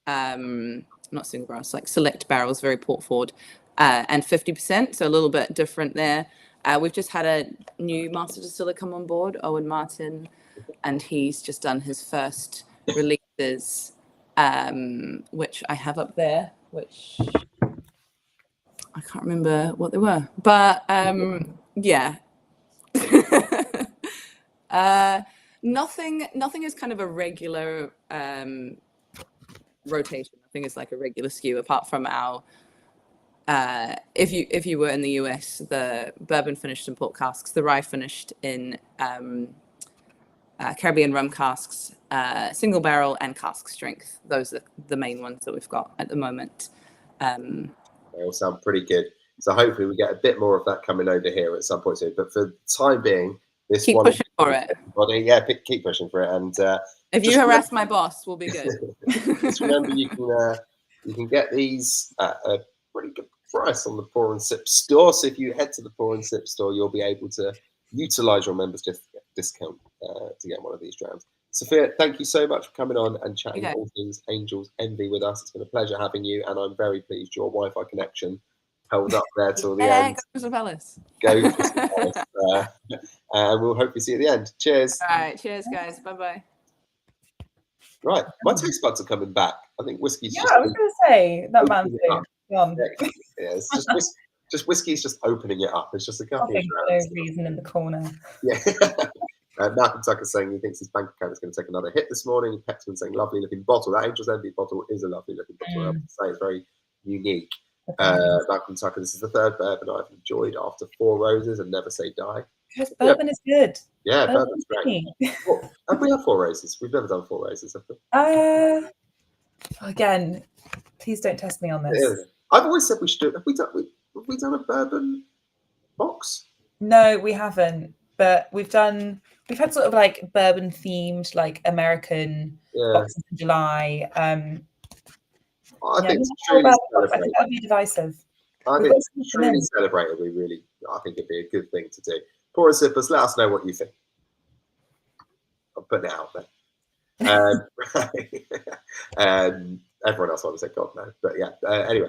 not single barrel, it's like select barrels, very port forward. And 50%, so a little bit different there. We've just had a new master distiller come on board, Owen Martin, and he's just done his first releases, which I have up there, which I can't remember what they were, but yeah. Nothing is kind of a regular rotation. Nothing is like a regular skew apart from our. If you were in the US, the bourbon finished in port casks, the rye finished in Caribbean rum casks, single barrel and cask strength. Those are the main ones that we've got at the moment. They all sound pretty good. So hopefully we get a bit more of that coming over here at some point soon. But for the time being, this keep one pushing for it. Yeah, keep pushing for it. And if you harass my boss, we'll be good. Just remember, you can get these at a pretty good price on the Pour and Sip store. So if you head to the Pour and Sip store, you'll be able to utilize your members discount to get one of these drams. Sophia, thank you so much for coming on and chatting all things Angel's Envy with us. It's been a pleasure having you, and I'm very pleased your Wi-Fi connection held up there till the end. Go Crystal Palace. Go Crystal Palace. And we'll hopefully see you at the end. Cheers. All right, cheers, guys. Bye-bye. Right, my taste buds are coming back. I think whiskey's just... I was going to say, that man's yeah, it's just whiskey's just opening it up. It's just a couple of no reason in the corner. Yeah. Malcolm Tucker saying he thinks his bank account is going to take another hit this morning. Pexman saying lovely looking bottle. That Angel's Envy bottle is a lovely looking bottle. I have to say it's very unique. Malcolm Tucker, this is the third bourbon I've enjoyed after Four Roses and Never Say Die. Because bourbon is good. Yeah, bourbon's great. Well, have we had Four Roses? We've never done Four Roses, have we? Again, please don't test me on this. Yeah. I've always said we should do it. Have we done a bourbon box? No, we haven't. But we've had sort of like bourbon themed, like American boxes in July. I think it's truly celebrated. That would be divisive. I think it's truly celebrated. I think it'd be a good thing to do. Pour and Sippers, let us know what you think. I'm putting it out there. Everyone else wants to say God no, but yeah. Anyway,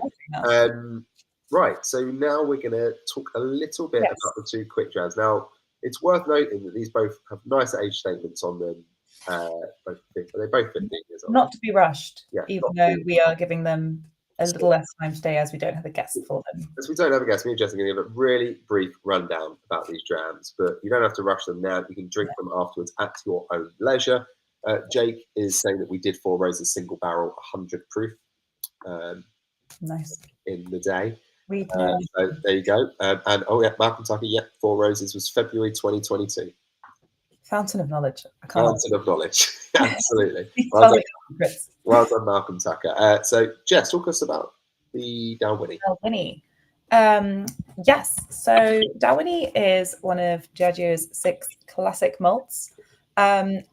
right. So now we're going to talk a little bit about the two quick jams. Now, it's worth noting that these both have nice age statements on them. They're both 15 years old. Not to be rushed, even though we are giving them a little less time today as we don't have a guest for them. As we don't have a guest, me and Jess are going to give a really brief rundown about these jams, but you don't have to rush them now. You can drink them afterwards at your own leisure. Jake is saying that we did Four Roses single barrel 100 proof nice in the day. So there you go. And Malcolm Tucker, Four Roses was February 2022. Fountain of knowledge. Fountain of knowledge. Absolutely. Well done, Malcolm Tucker. So, Jess, talk us about the Dalwhinnie. Yes. So, Dalwhinnie is one of Diageo's 6 classic malts. And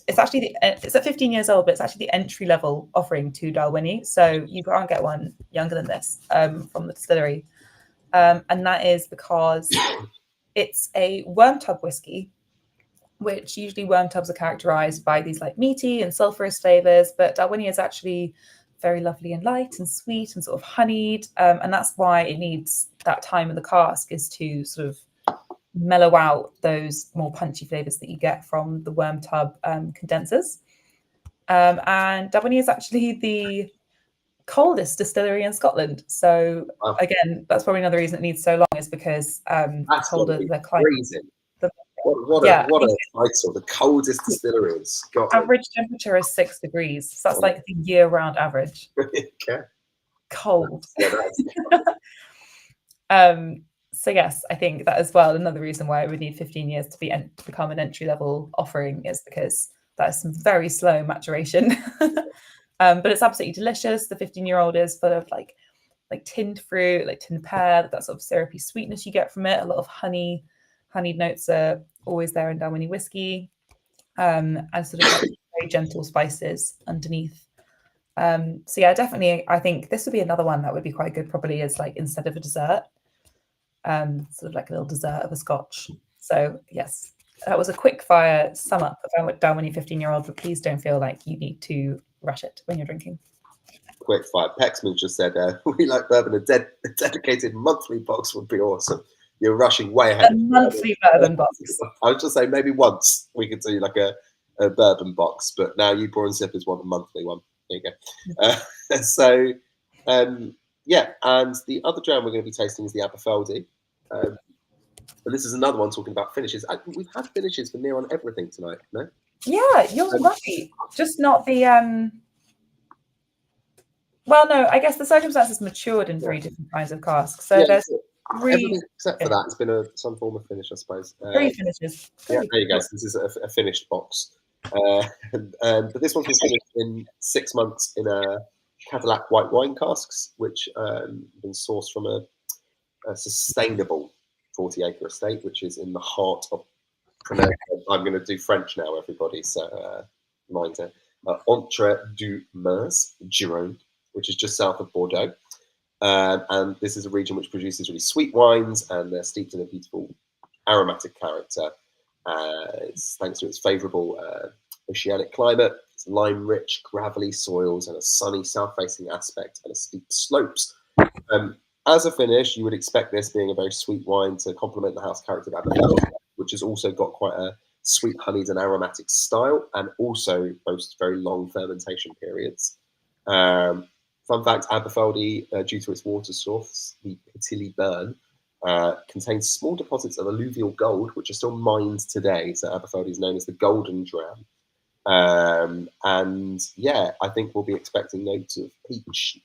it's actually it's at 15 years old, but it's actually the entry level offering to Dalwhinnie. So you can't get one younger than this from the distillery. And that is because it's a worm tub whiskey, which usually worm tubs are characterized by these like meaty and sulfurous flavors, but Dalwhinnie is actually very lovely and light and sweet and sort of honeyed. And that's why it needs that time in the cask, is to sort of mellow out those more punchy flavors that you get from the worm tub condensers. And Dalwhinnie is actually the coldest distillery in Scotland. So again, that's probably another reason it needs so long, is because colder the climate. What a title, the coldest distillery in Scotland. Average temperature is 6 degrees. So that's like the year-round average. Okay. Cold. So yes, I think that as well, another reason why it would need 15 years to become an entry-level offering is because that is some very slow maturation. But it's absolutely delicious. The 15-year-old is full of like tinned fruit, like tinned pear, that sort of syrupy sweetness you get from it. A lot of honeyed notes are always there in Dalwhinnie whiskey, and sort of like very gentle spices underneath. So yeah, definitely, I think this would be another one that would be quite good, probably as like instead of a dessert, sort of like a little dessert of a scotch. So yes, that was a quick fire sum up of Dalwhinnie 15-year-old, but please don't feel like you need to rush it when you're drinking. Quick fire. Pexman just said, we like bourbon, a dedicated monthly box would be awesome. You're rushing way ahead. A monthly bourbon box. I was just saying maybe once we could do like a bourbon box, but now you Pour and Sippers want a monthly one. There you go. Yeah, and the other jam we're going to be tasting is the Aberfeldy. But this is another one talking about finishes. We've had finishes for near on everything tonight, no? Yeah, you're right. Just not the... Well, no, I guess the circumstances matured in 3 different kinds of casks. So there's... Everything except for that, it's been some form of finish, I suppose. 3 finishes. Yeah, there you go. So this is a finished box. But this one was finished in 6 months in a Cadillac white wine casks, which have been sourced from a sustainable 40-acre estate, which is in the heart of... I'm going to do French now, everybody, so mind it. Entre-deux-Mers, Gironde, which is just south of Bordeaux. And this is a region which produces really sweet wines, and they're steeped in a beautiful aromatic character. It's thanks to its favourable oceanic climate, it's lime-rich, gravelly soils, and a sunny south-facing aspect and a steep slopes. As a finish, you would expect this being a very sweet wine to complement the house character of Aberfeldy, which has also got quite a sweet honeyed and aromatic style, and also boasts very long fermentation periods. Fun fact, Aberfeldy, due to its water source, the Pittilly Burn, contains small deposits of alluvial gold, which are still mined today. So Aberfeldy is known as the Golden Dram. And yeah, I think we'll be expecting notes of peach,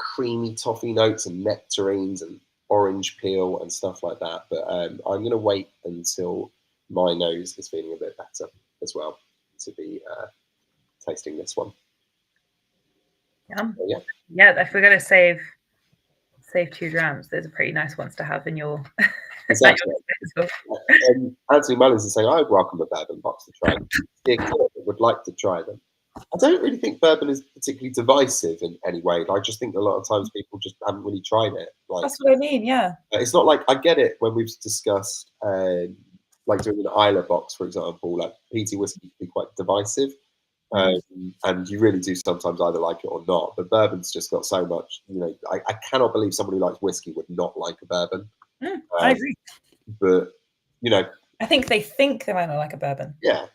creamy toffee notes and nectarines and orange peel and stuff like that. But I'm going to wait until my nose is feeling a bit better as well to be tasting this one. Yeah, if we're going to save 2 grams, those are pretty nice ones to have in your. Exactly. Anthony Mullins is saying, I would welcome a bourbon box to try. Would like to try them. I don't really think bourbon is particularly divisive in any way. I just think a lot of times people just haven't really tried it. Like, that's what I mean, yeah. It's not like, I get it when we've discussed like doing an Isla box, for example, like peaty whiskey can be quite divisive. And you really do sometimes either like it or not. But bourbon's just got so much, I cannot believe somebody who likes whiskey would not like a bourbon. I agree. But, I think they might not like a bourbon. Yeah,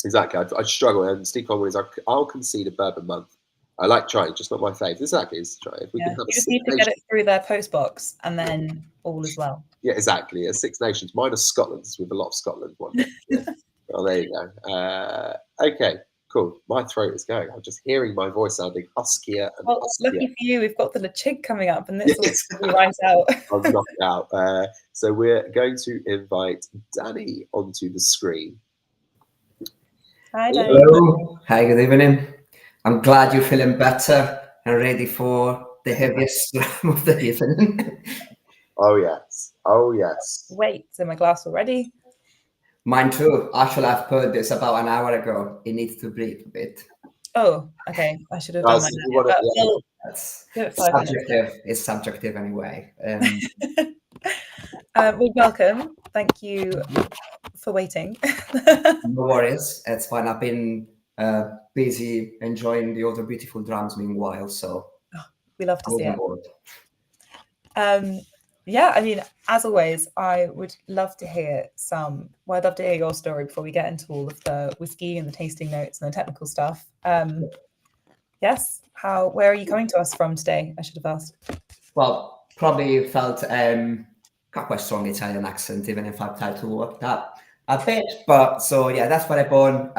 exactly. I'd struggle. And Steve Conway is, I'll concede a bourbon month. I like trying, just not my favourite. Exactly. It's try. If we can have you just need to get it through their post box and then all is well. Yeah, exactly. A Six Nations. Mine are Scotland's with a lot of Scotland one. Yeah. Well, there you go. Okay. Cool. My throat is going. I'm just hearing my voice sounding huskier and huskier. Lucky for you, we've got the Ledaig coming up, and this will be right out. I'm knocked out. So we're going to invite Dani onto the screen. Hi, Dani. Hello. Hi, good evening. I'm glad you're feeling better and ready for the heaviest dram of the evening. Oh, yes. Oh, yes. Wait, it's in my glass already. Mine too. Actually, I've poured this about an hour ago. It needs to breathe a bit. Oh, okay. I should have done mine. That's subjective. It's subjective anyway. Well, welcome. Thank you for waiting. No worries. It's fine. I've been busy enjoying the other beautiful drums meanwhile, so we love to see it. Yeah, I mean, as always, I would love to hear I'd love to hear your story before we get into all of the whiskey and the tasting notes and the technical stuff. Yes, where are you coming to us from today? I should have asked. Well, probably felt got quite strong Italian accent, even if I've tried to work that a bit. But so yeah, that's what I born.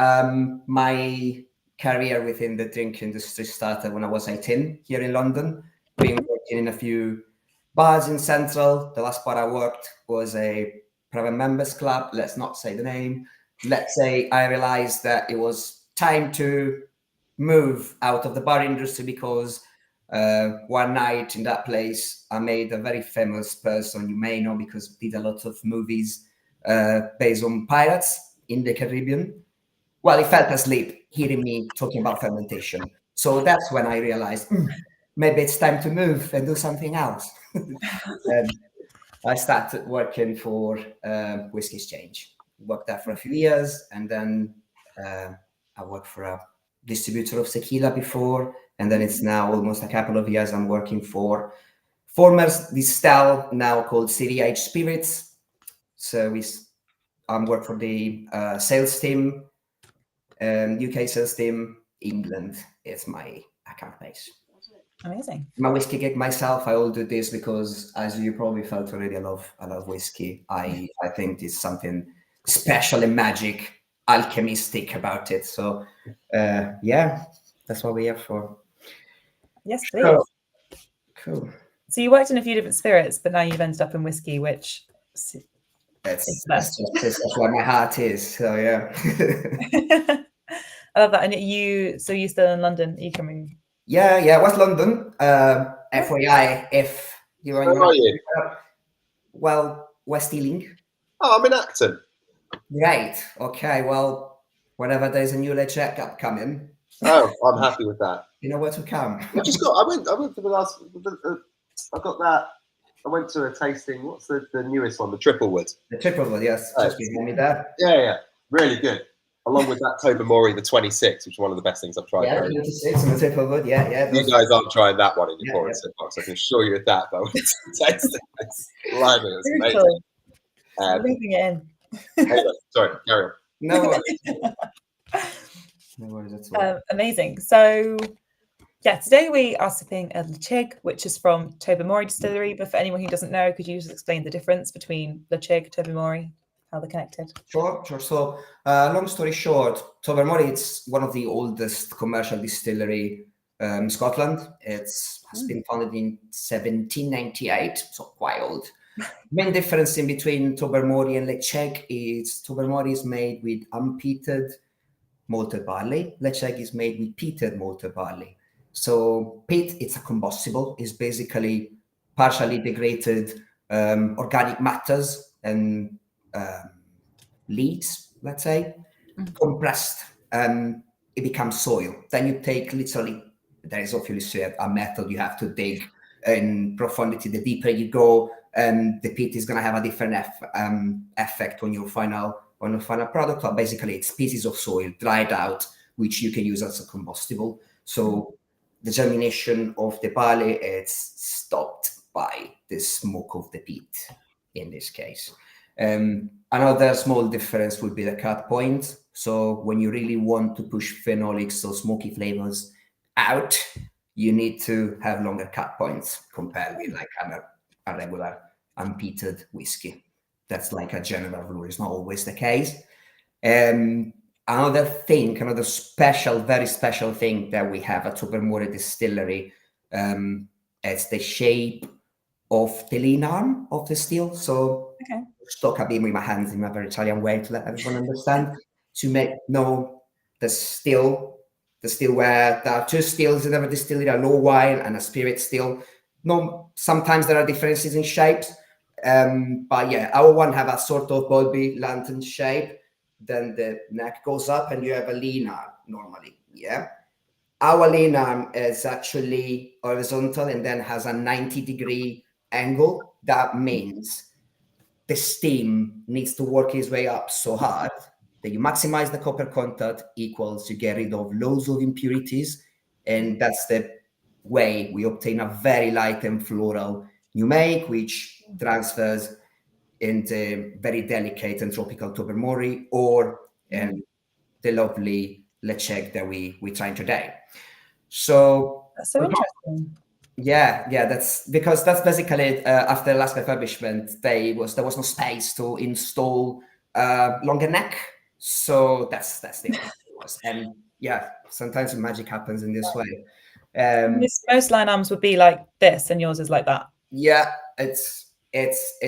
My career within the drink industry started when I was 18 here in London. Been working in a few bars in Central. The last bar I worked was a private members club. Let's not say the name. Let's say I realized that it was time to move out of the bar industry because one night in that place, I made a very famous person you may know because he did a lot of movies based on pirates in the Caribbean. Well, he fell asleep hearing me talking about fermentation. So that's when I realized maybe it's time to move and do something else. I started working for Whiskey Exchange. Worked there for a few years, and then I worked for a distributor of tequila before, and then it's now almost a couple of years I'm working for former Distel, now called CVH Spirits. So I'm work for the sales team, UK sales team. England is my account base. Amazing. My whiskey gig myself, I will do this because, as you probably felt already, I love whiskey. I think it's something special and magic, alchemistic about it. So, yeah, that's what we're here for. Yes, please. Cool. So you worked in a few different spirits, but now you've ended up in whiskey, which that's where my heart is. So yeah. I love that. And you're still in London? Are you coming? Yeah, West London. FYI, if you're on Where are you? Well, West Ealing. Oh, I'm in Acton. Right. Okay. Well, whenever there's a new Ledaig upcoming. Oh, I'm happy with that. You know where to come. I went for the last. I got that. I went to a tasting. What's the newest one? The Triplewood. The Triplewood, yes. Just behind me there. Yeah. Really good. Along with that Tobermory, the 26, which is one of the best things I've tried. Yeah, 26 and the Triplewood. Yeah. You guys aren't trying that one in your pouring sip box. I can assure you of that. But it's tasting. It's lively. It's amazing. Leaving it in. Anyway, sorry, carry on. No worries. No worries at all. Amazing. So, yeah, today we are sipping a Ledaig, which is from Tobermory Distillery. But for anyone who doesn't know, could you just explain the difference between Ledaig, Tobermory, how they're connected? Sure. So, long story short, Tobermory, it's one of the oldest commercial distillery Scotland. Has been founded in 1798, so quite old. Main difference in between Tobermory and Ledaig is Tobermory is made with unpeated malted barley. Ledaig is made with peated malted barley. So peat, it's a combustible. It's basically partially degraded organic matters and leaves, let's say, compressed, and it becomes soil. Then you take literally, there is obviously a method you have to dig in profundity. The deeper you go, the peat is going to have a different effect on your final product. But basically, it's pieces of soil dried out, which you can use as a combustible. So the germination of the barley is stopped by the smoke of the peat in this case. Another small difference would be the cut point. So when you really want to push phenolics or smoky flavors out, you need to have longer cut points compared with like a regular unpeated whiskey. That's like a general rule. It's not always the case. Another special, very special thing that we have at Tobermory Distillery is the shape of the lean arm of the still. So stock a bit with my hands in a very Italian way to let everyone understand. To make the still where there are two stills in every distillery, a low wine and a spirit still. No, sometimes there are differences in shapes. But yeah, our one have a sort of bulby lantern shape. Then the neck goes up and you have a lean arm normally. Yeah. Our lean arm is actually horizontal and then has a 90-degree angle. That means the steam needs to work its way up so hard that you maximize the copper content equals you get rid of loads of impurities. And that's the way we obtain a very light and floral new make, which transfers into very delicate and tropical Tobermory or the lovely Ledaig that we're trying today. So that's so interesting. Yeah, that's because that's basically after the last refurbishment, there was no space to install longer neck. So that's the only thing it was. And yeah, sometimes magic happens in this way. Most line arms would be like this, and yours is like that. Yeah, it's let's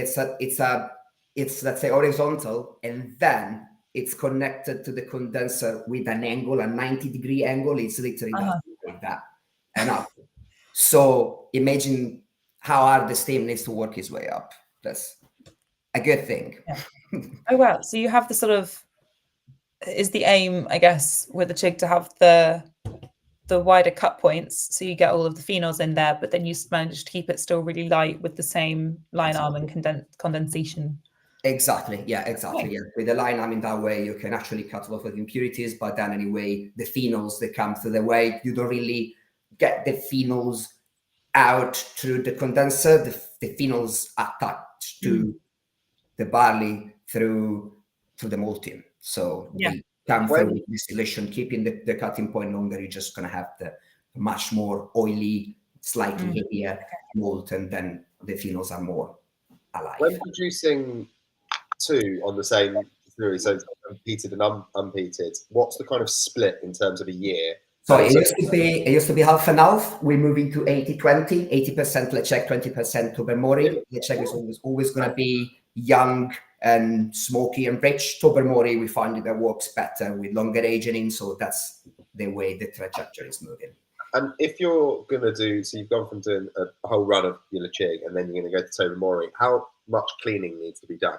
say horizontal, and then it's connected to the condenser with an angle, a 90-degree angle. It's literally like that, and up. So imagine how hard the steam needs to work its way up. That's a good thing. Yeah. Oh wow! So you have the sort of, is the aim, I guess, with the chig to have the wider cut points, so you get all of the phenols in there, but then you manage to keep it still really light with the same line arm and condensation. Exactly. Yeah, exactly. Yeah. With the line arm in that way, you can actually cut a lot of impurities, but then anyway, the phenols that come through the way, you don't really get the phenols out through the condenser. The phenols attach to the barley through the malting. So they come through distillation, keeping the cutting point longer. You're just going to have the much more oily, slightly heavier malt, and then the phenols are more alive. When producing two on the same distillery, so unpeated and unpeated, what's the kind of split in terms of a year? So it used to be half and half. We're moving to 80-20, 80% Ledaig, 20% Tobermory. Ledaig is always going to be young and smoky and rich. Tobermory, we find that works better with longer aging, so that's the way the trajectory is moving. And if you're going to do, so you've gone from doing a whole run of your Ledaig and then you're going to go to Tobermory, how much cleaning needs to be done?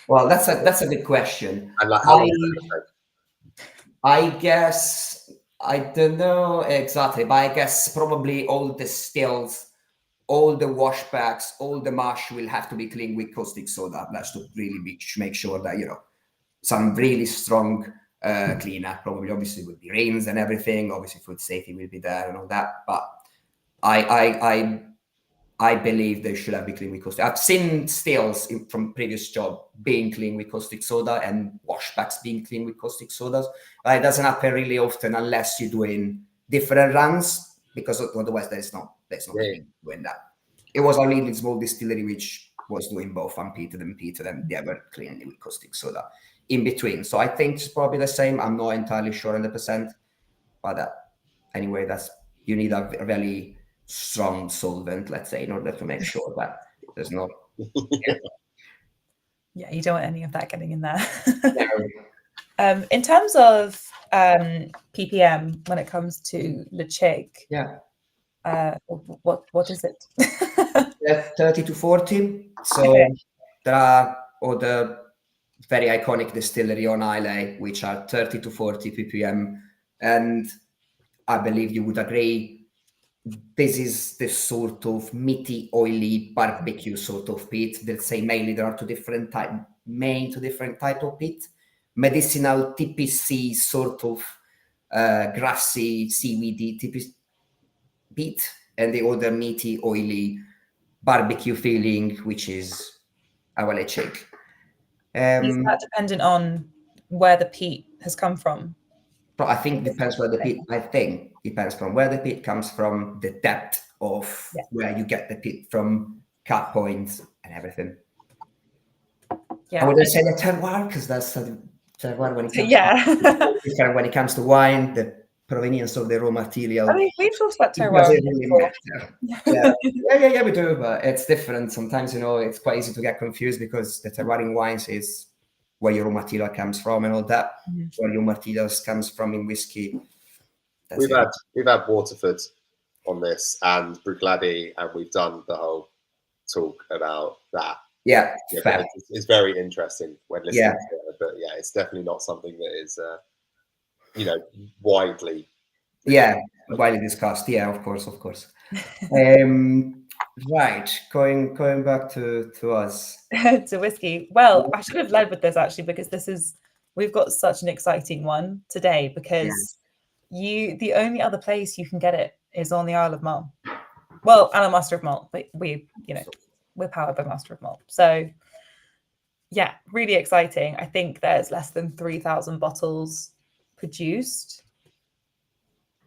Well, that's a good question. And like, how I guess, I don't know exactly, but I guess probably all the stills, all the washbacks, all the mash will have to be cleaned with caustic soda. That's to really make sure that, some really strong cleaner, probably obviously would be rains and everything. Obviously food safety will be there and all that. But I believe they should have been cleaned with caustic. I've seen stills from previous job being cleaned with caustic soda and washbacks being cleaned with caustic sodas. It doesn't happen really often unless you're doing different runs, because otherwise there's no point doing that. It was a really small distillery which was doing both unpeated and peated, and they were cleaning it with caustic soda in between. So I think it's probably the same. I'm not entirely sure 100%, but anyway, that's you need a really strong solvent, let's say, in order to make sure that there's no. Yeah, you don't want any of that getting in there. No. In terms of ppm, when it comes to Ledaig, Yeah. What is it? 30 to 40. So Okay. there are other very iconic distillery on Islay, which are 30 to 40 ppm. And I believe you would agree, this is the sort of meaty, oily barbecue sort of peat. They'll say mainly there are two different type of peat. Medicinal TPC sort of grassy CBD peat, and the other meaty, oily barbecue feeling, which is our Ledaig. Is that dependent on where the peat has come from? But I think depends where the peat. I think depends from where the peat comes from, the depth of where you get the peat from, cut points, and everything. Yeah, I wouldn't say the terroir because that's the terroir when it comes. Yeah. When it comes to wine, the provenience of the raw material. I mean, we've talked about terroir. Doesn't really matter. Yeah, we do, but it's different. Sometimes, it's quite easy to get confused because the terroir in wines is where your raw material comes from and all that. Where your materials comes from in whiskey. We've had Waterford on this and Bruichladdich, and we've done the whole talk about that. Yeah, it's very interesting when listening to it, but yeah, it's definitely not something that is, widely. Widely discussed. Yeah, of course. Right, going back to us. To whiskey. Well, I should have led with this actually, because we've got such an exciting one today, because the only other place you can get it is on the Isle of Mull. Well, and a Master of Malt, but we're powered by Master of Malt. So yeah, really exciting. I think there's less than 3,000 bottles produced.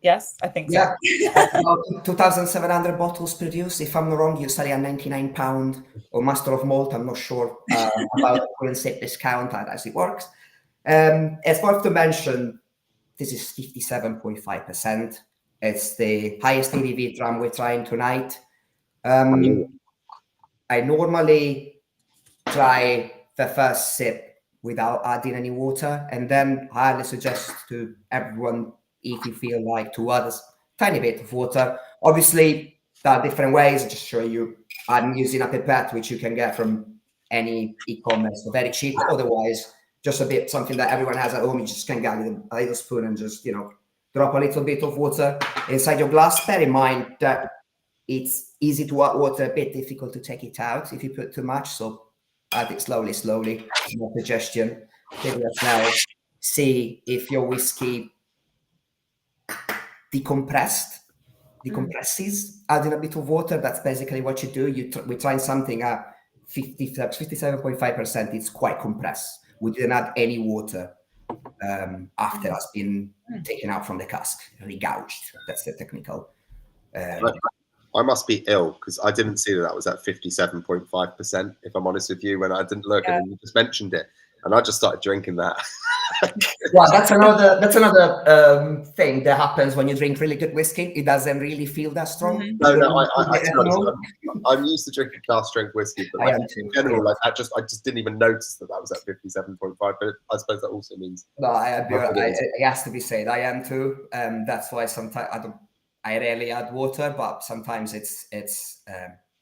Yes, I think so. Yeah, about 2,700 bottles produced. If I'm not wrong, you sell it at £99 or Master of Malt. I'm not sure about the current set discount as it works. It's worth to mention, this is 57.5%. It's the highest ABV dram we're trying tonight. I normally try the first sip without adding any water, and then I highly suggest to everyone, if you feel like, to add a tiny bit of water. Obviously, there are different ways. I just show you. I'm using a pipette, which you can get from any e-commerce, so very cheap. Otherwise, just a bit, something that everyone has at home. You just can get a little spoon and just, drop a little bit of water inside your glass. Bear in mind that it's easy to add water, a bit difficult to take it out if you put too much. So add it slowly. No suggestion. Take it now. See if your whiskey decompresses. Adding a bit of water. That's basically what you do. We're trying something at 57.5%. It's quite compressed. We didn't add any water after it's been taken out from the cask, regouged. That's the technical. I must be ill because I didn't see that was at 57.5%. If I'm honest with you, when I didn't look, and then you just mentioned it, and I just started drinking that. Well, that's another thing that happens when you drink really good whiskey. It doesn't really feel that strong. No, I'm used to drinking class strength whiskey, but in general, I just didn't even notice that was at 57.5. But I suppose that also means. No, it has to be said. I am too. That's why sometimes I rarely add water, but sometimes it's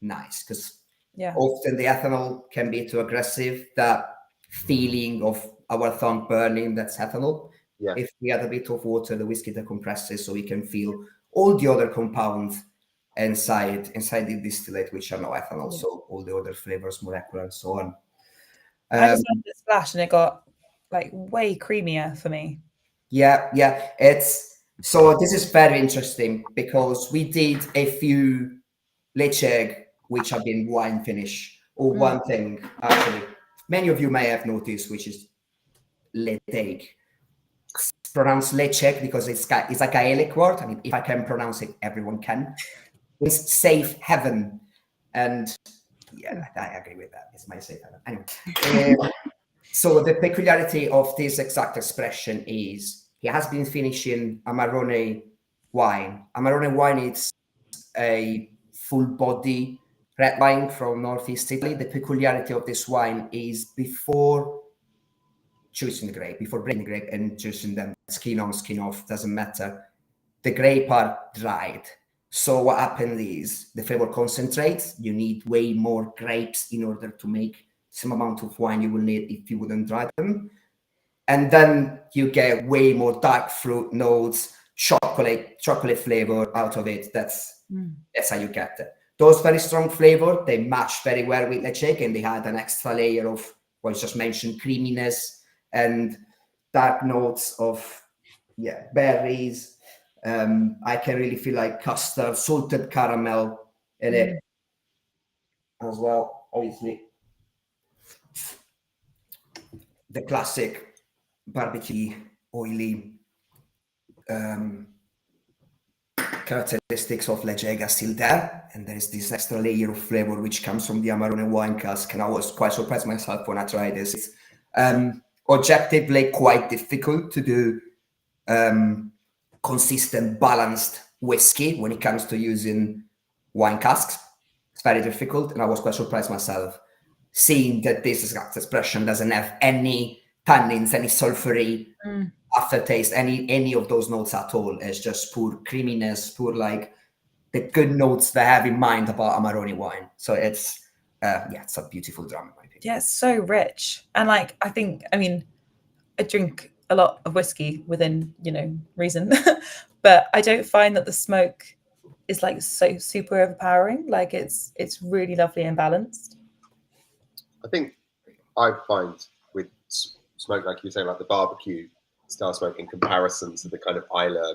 nice because often the ethanol can be too aggressive. That feeling of our tongue burning, that's ethanol. Yeah. If we add a bit of water, the whiskey decompresses, so we can feel all the other compounds inside the distillate, which are not ethanol. Yeah. So all the other flavors, molecular, and so on. I just had this splash, and it got way creamier for me. Yeah. So this is very interesting because we did a few Ledaig which have been wine finish, or one thing actually many of you may have noticed, which is Ledaig. It's pronounced Ledaig because it's a Gaelic word. I mean, if I can pronounce it, everyone can. It's safe haven, and yeah, I agree with that. It's my safe haven. Anyway, so the peculiarity of this exact expression is he has been finishing Amarone wine. Amarone wine is a full body red wine from Northeast Italy. The peculiarity of this wine is before choosing the grape, before breaking the grape and juicing them, skin on, skin off, doesn't matter. The grape are dried. So what happens is the flavor concentrates. You need way more grapes in order to make some amount of wine you will need if you wouldn't dry them. And then you get way more dark fruit notes, chocolate flavor out of it. That's how you get it. Those very strong flavor, they match very well with Ledaig, and they had an extra layer of what you just mentioned, creaminess and dark notes of berries. I can really feel like custard, salted caramel in it as well. Obviously, the classic barbecue, oily characteristics of Ledaig are still there, and there is this extra layer of flavor which comes from the Amarone wine cask. And I was quite surprised myself when I tried this. It's objectively quite difficult to do consistent, balanced whiskey when it comes to using wine casks. It's very difficult, and I was quite surprised myself seeing that this expression doesn't have any tannins, any sulfury aftertaste, any of those notes at all. It's just pure creaminess, pure like the good notes they have in mind about Amarone wine. So it's it's a beautiful drum in my opinion. Yeah, it's so rich, and like I drink a lot of whiskey within reason, but I don't find that the smoke is like so super overpowering. Like it's really lovely and balanced. I think I find with smoke, like you say, like the barbecue style smoke in comparison to the kind of Islay,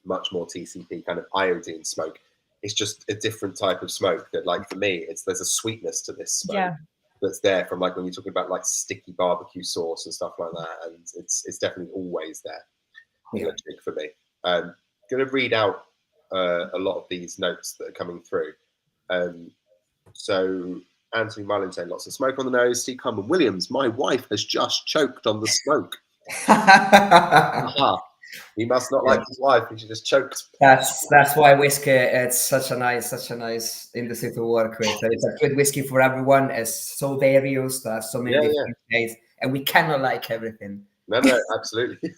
much more TCP kind of iodine smoke, it's just a different type of smoke that, like, for me, there's a sweetness to this smoke that's there from, like, when you're talking about like sticky barbecue sauce and stuff like that, and it's definitely always there. For me, I'm going to read out a lot of these notes that are coming through. So Anthony Mullin saying lots of smoke on the nose. Steve Cumberland Williams, my wife has just choked on the smoke. He must not like his wife, and she just choked. That's why whiskey, it's such a nice industry to work with. It's a good whiskey for everyone. It's so various. There's so many different tastes, and we cannot like everything. No, absolutely.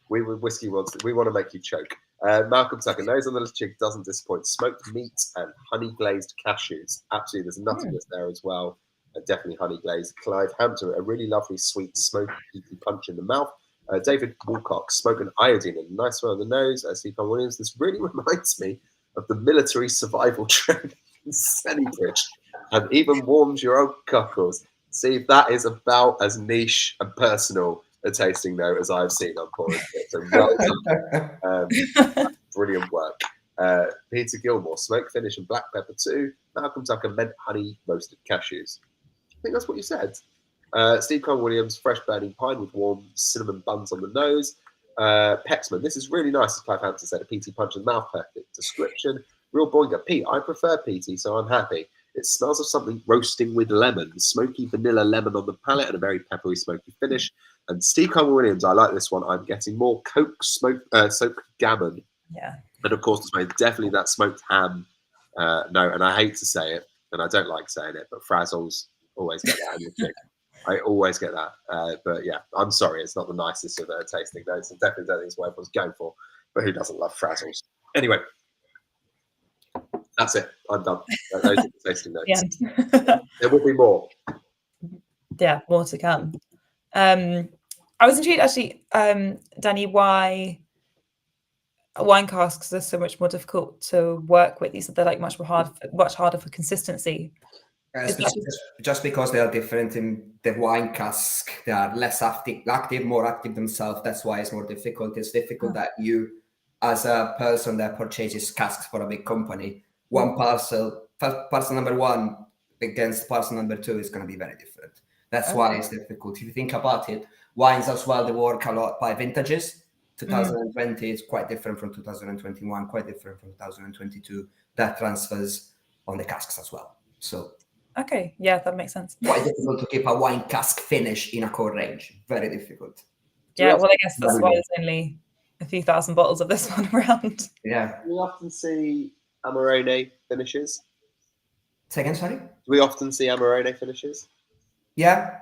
We with whiskey wants. We want to make you choke. Malcolm Tucker, nose on the Ledaig doesn't disappoint. Smoked meat and honey glazed cashews. Absolutely, there's nuttiness there as well. Definitely honey glazed. Clive Hampton, a really lovely sweet smoky punch in the mouth. David Woolcock, smoke and iodine and a nice one on the nose. Steve Williams, this really reminds me of the military survival training in Sennybridge, and even warms your old cockles. See, that is about as niche and personal a tasting note as I've seen on pouring it. So well done. Brilliant work. Peter Gilmore, smoke finish and black pepper too. Malcolm Tucker, mint honey roasted cashews. I think that's what you said. Steve Conn Williams, fresh burning pine with warm cinnamon buns on the nose. Pexman, this is really nice, as Clive Hampton said, a PT punch in the mouth, perfect description. Real Boinga, Pete, I prefer PT, so I'm happy. It smells of something roasting with lemon, smoky vanilla lemon on the palate and a very peppery, smoky finish. And Steve Conn Williams, I like this one. I'm getting more soaked gammon. Yeah. And of course, definitely that smoked ham note. And I hate to say it, and I don't like saying it, but frazzles always get that in your chick. I always get that. But yeah, I'm sorry. It's not the nicest of tasting notes. And definitely don't think it's what everyone's going for. But who doesn't love frazzles? Anyway, that's it. I'm done. Those are the tasting notes. Yeah. There will be more. Yeah, more to come. I was intrigued, actually, Dani, why wine casks are so much more difficult to work with. You said they're like much harder for consistency. Just because they are different in the wine cask, they are less active, more active themselves. That's why it's more difficult. It's difficult that you, as a person that purchases casks for a big company, one parcel number one against parcel number two is going to be very different. That's why it's difficult. If you think about it, wines as well, they work a lot by vintages. 2020 is quite different from 2021, quite different from 2022. That transfers on the casks as well. So. Okay, yeah, that makes sense. Quite difficult to keep a wine cask finish in a core range. Very difficult. Yeah, well, I guess that's why there's only a few thousand bottles of this one around. Yeah. We often see Amarone finishes. Say again, sorry? Do we often see Amarone finishes? Yeah.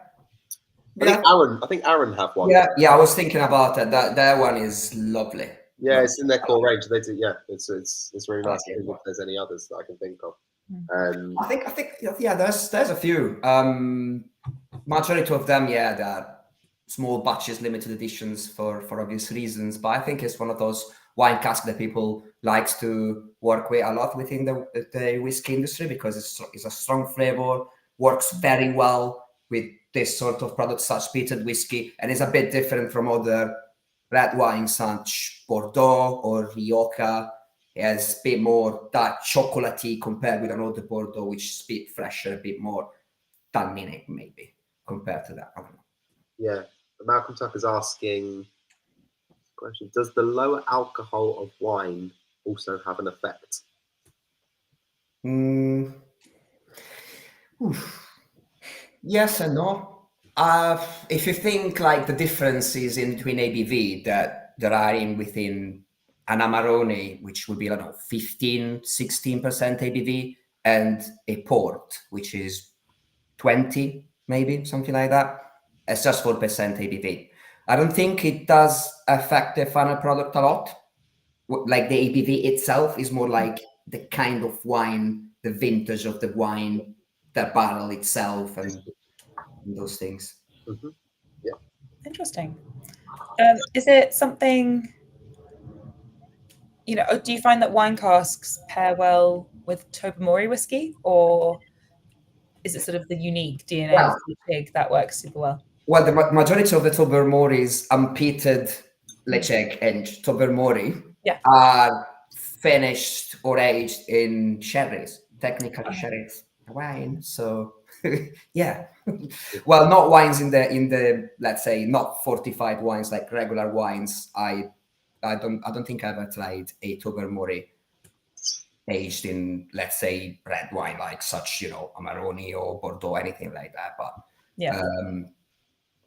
I think Aaron have one. Yeah, I was thinking about that. That one is lovely. Yeah, it's in their core range. They do. Yeah, it's really nice. I think if there's any others that I can think of. I think yeah, there's a few. Majority of them, yeah, they're small batches, limited editions for obvious reasons. But I think it's one of those wine casks that people likes to work with a lot within the whiskey industry, because it's a strong flavor, works very well with this sort of product such peated whiskey, and it's a bit different from other red wines such Bordeaux or Rioja. It has a bit more that chocolatey compared with another Bordeaux, which is a bit fresher, a bit more tannic maybe compared to that. I don't know. Yeah, Malcolm Tucker's asking question: does the lower alcohol of wine also have an effect? Yes and no. If you think like the differences in between ABV that there are within an Amarone, which would be, I don't know, 15-16% ABV, and a port, which is 20, maybe something like that, it's just 4% ABV. I don't think it does affect the final product a lot. Like the ABV itself is more like the kind of wine, the vintage of the wine, the barrel itself, and those things. Mm-hmm. Yeah. Interesting. Is it something, do you find that wine casks pair well with Tobermory whiskey, or is it sort of the unique DNA of the pig that works super well? Well, the majority of the Tobermory is unpeated Ledaig and Tobermory are finished or aged in sherries, technically sherries wine. So yeah, well, not wines in the let's say not fortified wines like regular wines. I don't think I've ever tried a Tobermory aged in, let's say, red wine like such, Amarone or Bordeaux, anything like that. But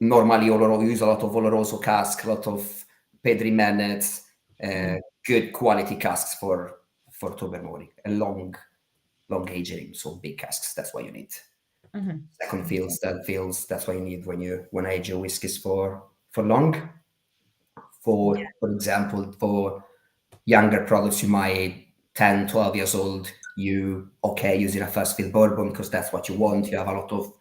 normally we use a lot of Oloroso cask, a lot of Pedri Menet, good quality casks for Tobermory, and long aging, so big casks. That's what you need. Second fields, that's what you need when you age your whiskies for long. For example, for younger products, you might 10, 12 years old, using a first fill bourbon because that's what you want. You have a lot of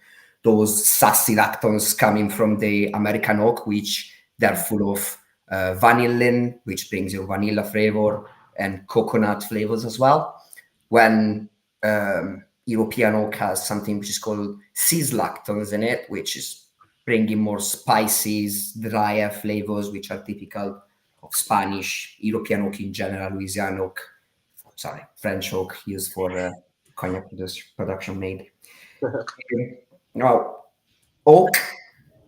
those sassy lactones coming from the American oak, which they're full of vanillin, which brings you vanilla flavor, and coconut flavors as well. When European oak has something which is called cis lactones in it, which is bringing more spices, drier flavors, which are typical of Spanish, European oak in general, Louisiana oak, French oak used for cognac production maybe. Now, oak,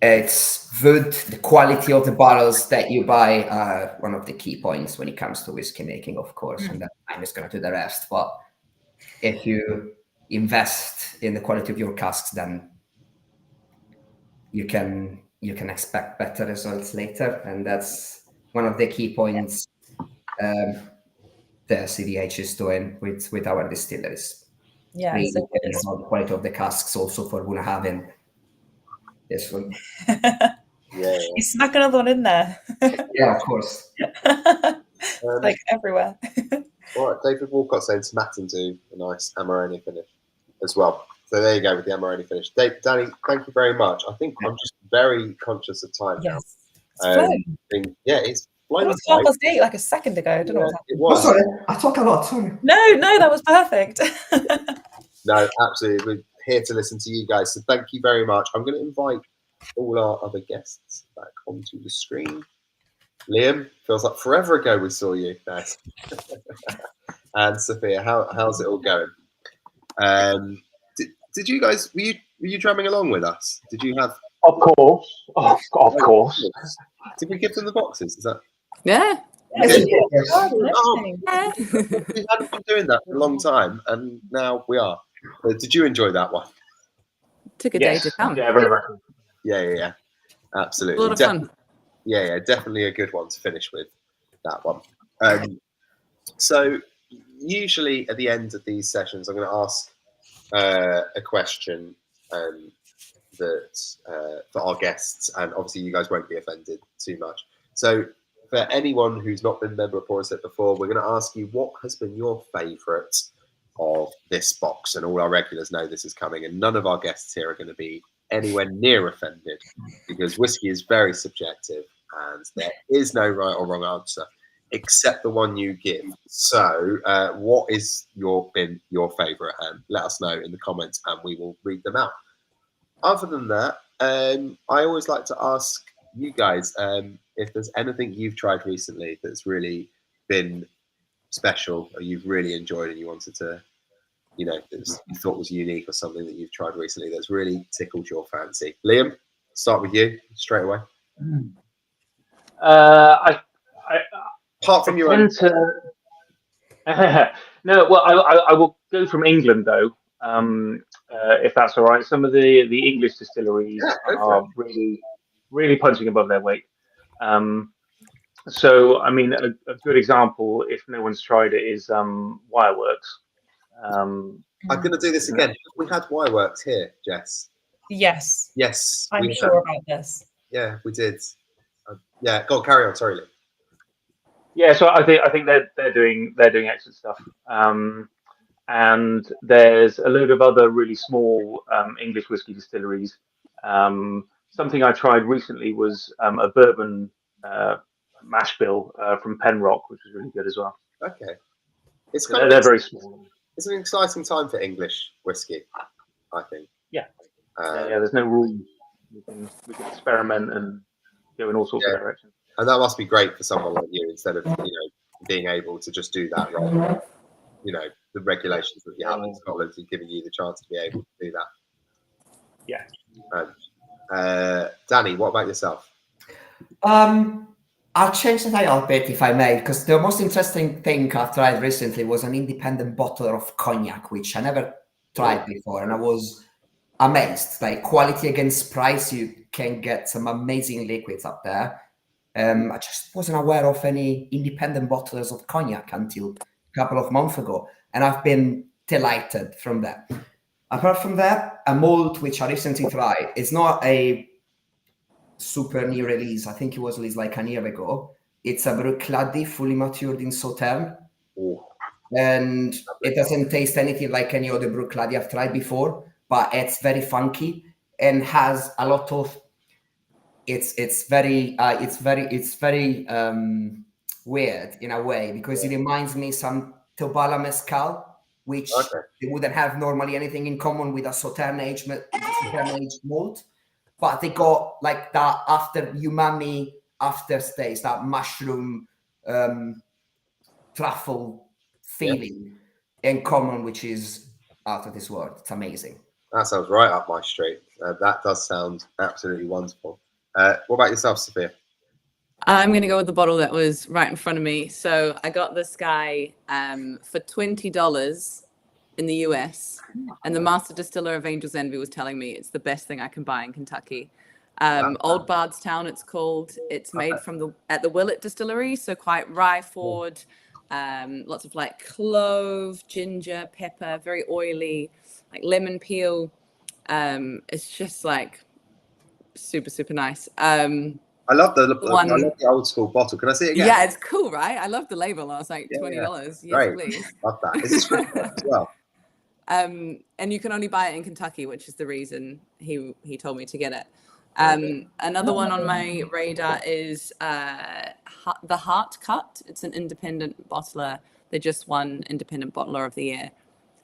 it's wood, the quality of the bottles that you buy are one of the key points when it comes to whiskey making, of course, and that time is going to do the rest. But if you invest in the quality of your casks, then you can expect better results later, and that's one of the key points the CDH is doing with our distilleries. Really so about the quality of the casks also for having this one. You snuck another one in there. Yeah, of course. Like everywhere. All right, David Walcott saying Smatten do a nice Amarone finish as well. So there you go with the Amarone finish. Dani, thank you very much. I think I'm just very conscious of time now. It's flown. It was 8:30, like a second ago. I don't know what happened. It was. Sorry, I talk a lot. Sorry. No, that was perfect. No, absolutely. We're here to listen to you guys. So thank you very much. I'm going to invite all our other guests back onto the screen. Liam, feels like forever ago we saw you. Nice. And Sophia, how's it all going? Did you guys, were you drumming along with us? Did you have? Of course. Of course. Did we give them the boxes? Is that? Yeah. We hadn't been doing that for a long time, and now we are. Did you enjoy that one? Took a day to come. Yeah, very much. Yeah. Absolutely. A lot of fun. Yeah, definitely a good one to finish with. that one. So usually at the end of these sessions, I'm going to ask a question that for our guests, and obviously you guys won't be offended too much. So for anyone who's not been a member of Portishead before, we're going to ask you what has been your favourite of this box, and all our regulars know this is coming, and none of our guests here are going to be anywhere near offended, because whiskey is very subjective and there is no right or wrong answer except the one you give. So what is been your favourite? And let us know in the comments and we will read them out. Other than that, I always like to ask you guys if there's anything you've tried recently that's really been special or you've really enjoyed and you wanted to, you know, you thought was unique, or something that you've tried recently that's really tickled your fancy. Liam, start with you straight away. Apart from your own. No, well, I will go from England though, if that's all right. Some of the English distilleries are really punching above their weight. So, I mean, a good example, if no one's tried it, is Wireworks. I'm going to do this again. We had Wireworks here, Jess. Yes. Yes. I'm sure about this. Yeah, we did. Yeah, go on, carry on. Sorry, Liam. Yeah, so I think they're doing excellent stuff. And there's a load of other really small English whiskey distilleries. Something I tried recently was a bourbon mash bill from Penrock, which was really good as well. Okay, it's they're very small. It's an exciting time for English whiskey, I think. Yeah. There's no rules. We can experiment and go in all sorts of directions. And that must be great for someone like you, instead of being able to just do that rather than, the regulations that you have in Scotland are giving you the chance to be able to do that. Yeah. Dani, what about yourself? I'll change the title a bit if I may, because the most interesting thing I've tried recently was an independent bottler of cognac, which I never tried before, and I was amazed. Like, quality against price, you can get some amazing liquids up there. I just wasn't aware of any independent bottlers of cognac until a couple of months ago, and I've been delighted from that. Apart from that, a malt which I recently tried, it's not a super new release. I think it was released like a year ago. It's a Bruichladdich fully matured in Sauterne. And it doesn't taste anything like any other Bruichladdich I've tried before, but it's very funky and has a lot of it's very weird in a way, because it reminds me some Tobala Mezcal, which they wouldn't have normally anything in common with a Sauterne aged malt, but they got like that after umami aftertaste, that mushroom truffle feeling in common, which is out of this world. It's amazing. That sounds right up my street. That does sound absolutely wonderful. What about yourself, Sophia? I'm going to go with the bottle that was right in front of me. So I got this guy for $20 in the US, and the master distiller of Angel's Envy was telling me it's the best thing I can buy in Kentucky. Old Bardstown, it's called. It's made at the Willett Distillery, so quite rye forward, lots of like clove, ginger, pepper, very oily, like lemon peel. It's just like super nice. I love the old school bottle. Can I see it again? Yeah, it's cool, right? I love the label. I was like, $20. Yes, great. Please. Love that. Is it straight as well? And you can only buy it in Kentucky, which is the reason he told me to get it. Another one on my radar is the Heart Cut. It's an independent bottler. They just won Independent Bottler of the Year.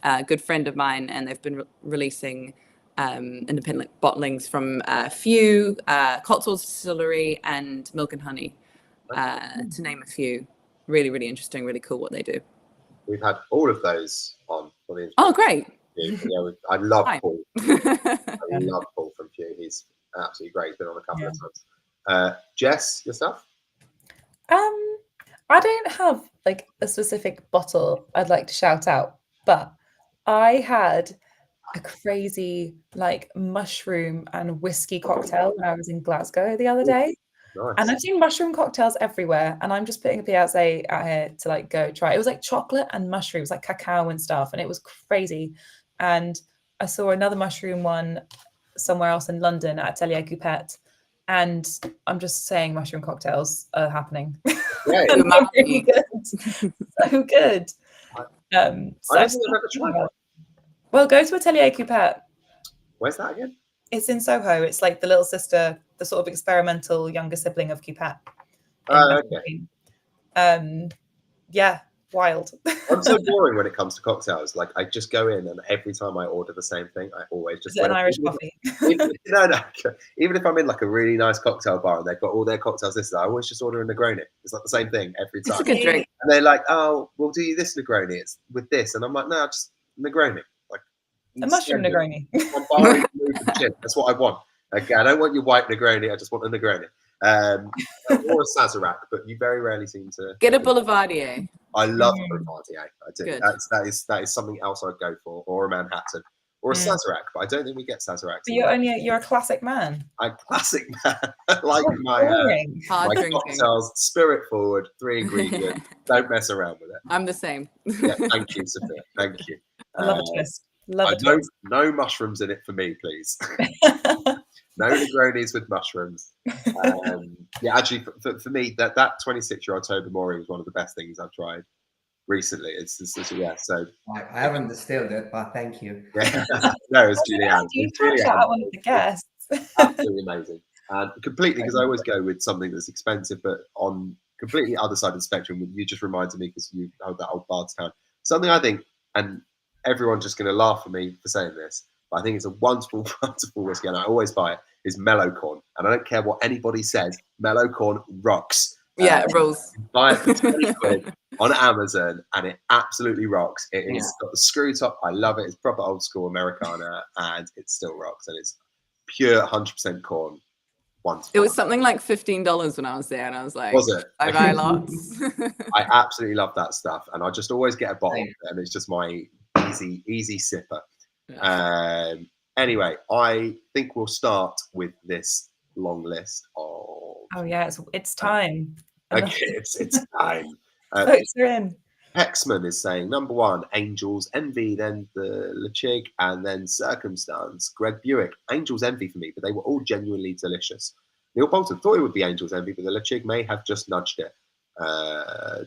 A good friend of mine, and they've been releasing independent bottlings from Few, Cotswolds Distillery, and Milk and Honey, to name a few. Really interesting, really cool what they do. We've had all of those on for the interview. Oh, great. I love Paul. I love Paul from Few. He's absolutely great. He's been on a couple of times. Jess, yourself? I don't have like a specific bottle I'd like to shout out, but I had a crazy like mushroom and whiskey cocktail when I was in Glasgow the other day. Nice. And I've seen mushroom cocktails everywhere, and I'm just putting a PSA out here to like go try. It was like chocolate and mushrooms, like cacao and stuff, and it was crazy. And I saw another mushroom one somewhere else in London at Atelier Coupette, and I'm just saying mushroom cocktails are happening. Yeah, And they're really good. So good. So I don't think I've ever tried one. well, go to Atelier Coupette. Where's that again? It's in Soho. It's like the little sister, the sort of experimental younger sibling of Coupette. Oh, okay. Yeah, wild. I'm so boring when it comes to cocktails. Like, I just go in, and every time I order the same thing, I always just Is it an Irish coffee? No. Even if I'm in like a really nice cocktail bar and they've got all their cocktails listed, I always just order a Negroni. It's like the same thing every time. It's a good drink. And they're like, "Oh, we'll do you this Negroni. It's with this," and I'm like, "No, just Negroni." Like A mushroom Negroni. I'm buying gin. That's what I want. Okay, I don't want your white Negroni. I just want a Negroni. Or a Sazerac, but you very rarely seem to Get a Boulevardier. I love a Boulevardier. I do. Good. That is something else I'd go for, or a Manhattan, or a Sazerac. But I don't think we get Sazeracs. So you're a classic man. I'm a classic man. I like my Hard drinking. cocktails, spirit forward, 3 ingredients. Don't mess around with it. I'm the same. Yeah, thank you, Sophia. Thank you. I love a twist. Love a twist. No mushrooms in it for me, please. No Negronis with mushrooms. Yeah, actually, for me, that 26-year-old Tobermory was one of the best things I've tried recently. It's yeah. So I haven't distilled it, but thank you. Yeah. No, it's Julianne. You talked about one of the guests. Absolutely amazing. And completely, because I always go with something that's expensive, but on completely other side of the spectrum. You just reminded me because you held that old Bardstown. Something I think, and everyone's just going to laugh at me for saying this, but I think it's a wonderful, wonderful whiskey, and I always buy it, is Mellow Corn. And I don't care what anybody says, Mellow Corn rocks. Yeah, it rolls. Buy it for 20 quid on Amazon, and it absolutely rocks. It is got the screw top. I love it. It's proper old school Americana, and it still rocks. And it's pure 100% corn. It was something like $15 when I was there, and I was like, was it? I buy lots. I absolutely love that stuff, and I just always get a bottle, and it's just my easy sipper. Yeah. Anyway, I think we'll start with this long list of. Oh yeah, it's time. Okay, it's time. Votes are in. Hexman is saying number 1, Angel's Envy, then the Ledaig, and then Circumstance. Greg Buick, Angel's Envy for me, but they were all genuinely delicious. Neil Bolton thought it would be Angel's Envy, but the Ledaig may have just nudged it.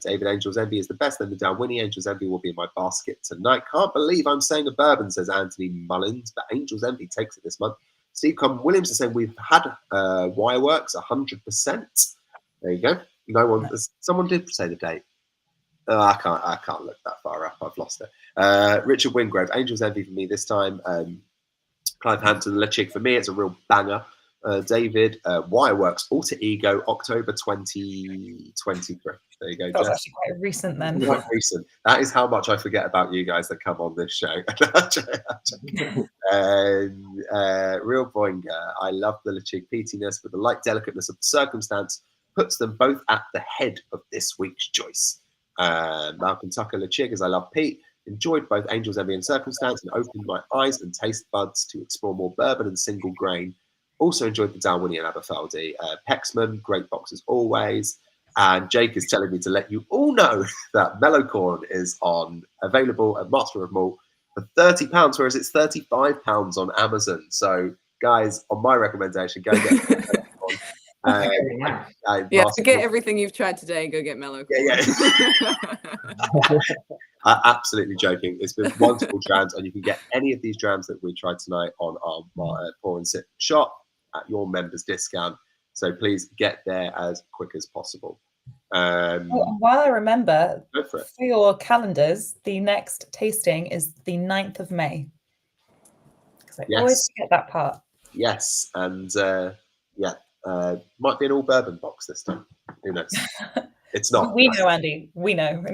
David, Angel's Envy is the best. Then the Dalwhinnie, Angel's Envy will be in my basket tonight. Can't believe I'm saying a bourbon, says Anthony Mullins, but Angel's Envy takes it this month. Steve Williams is saying we've had Wireworks 100%. There you go. No one. Someone did say the date. I can't look that far up. I've lost it. Richard Wingrove, Angel's Envy for me this time. Clive Hampton, Ledaig for me. It's a real banger. David, Wireworks, Alter Ego, October 2023. There you go. That was actually quite recent then. Quite recent. That is how much I forget about you guys that come on this show. Real Boinger, I love the Ledaig peatiness, but the light delicateness of the Circumstance puts them both at the head of this week's choice. Malcolm Tucker, Ledaig, as I love Pete. Enjoyed both Angel's Envy and Circumstance and opened my eyes and taste buds to explore more bourbon and single grain. Also enjoyed the Dalwhinnie and Aberfeldy. Pexman, great box as always. And Jake is telling me to let you all know that Mellow Corn is available at Master of Malt for £30, whereas it's £35 on Amazon. So, guys, on my recommendation, go get Mellow Corn. Forget everything you've tried today. Go get Mellow Corn. Yeah. Absolutely joking. It's been wonderful drams, and you can get any of these drams that we tried tonight on our Pour and Sip shop at your members discount. So please get there as quick as possible. While I remember, for your calendars, the next tasting is the 9th of May. Because I always forget that part. Yes, and might be an all bourbon box this time. Who knows? It's not. We know, Andy. We know.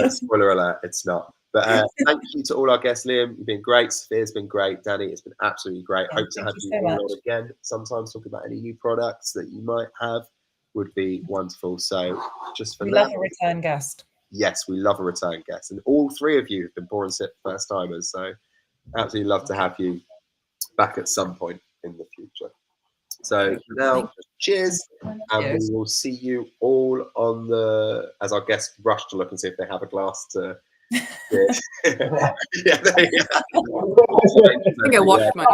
Spoiler alert, it's not. But thank you to all our guests. Liam, you've been great. Sophia's been great. Dani, it's been absolutely great. Hope to have you all on again. Sometimes talking about any new products that you might have would be wonderful. So just for we now, love a return guest. Yes, we love a return guest. And all 3 of you have been Pour and Sip first timers. So absolutely love to have you back at some point in the future. So for now, cheers, and Cheers. we will see you all on as our guests rush to look and see if they have a glass to. Yeah, there you go. I think I washed my.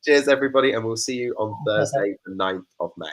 Cheers, everybody, and we'll see you on Thursday, the 9th of May.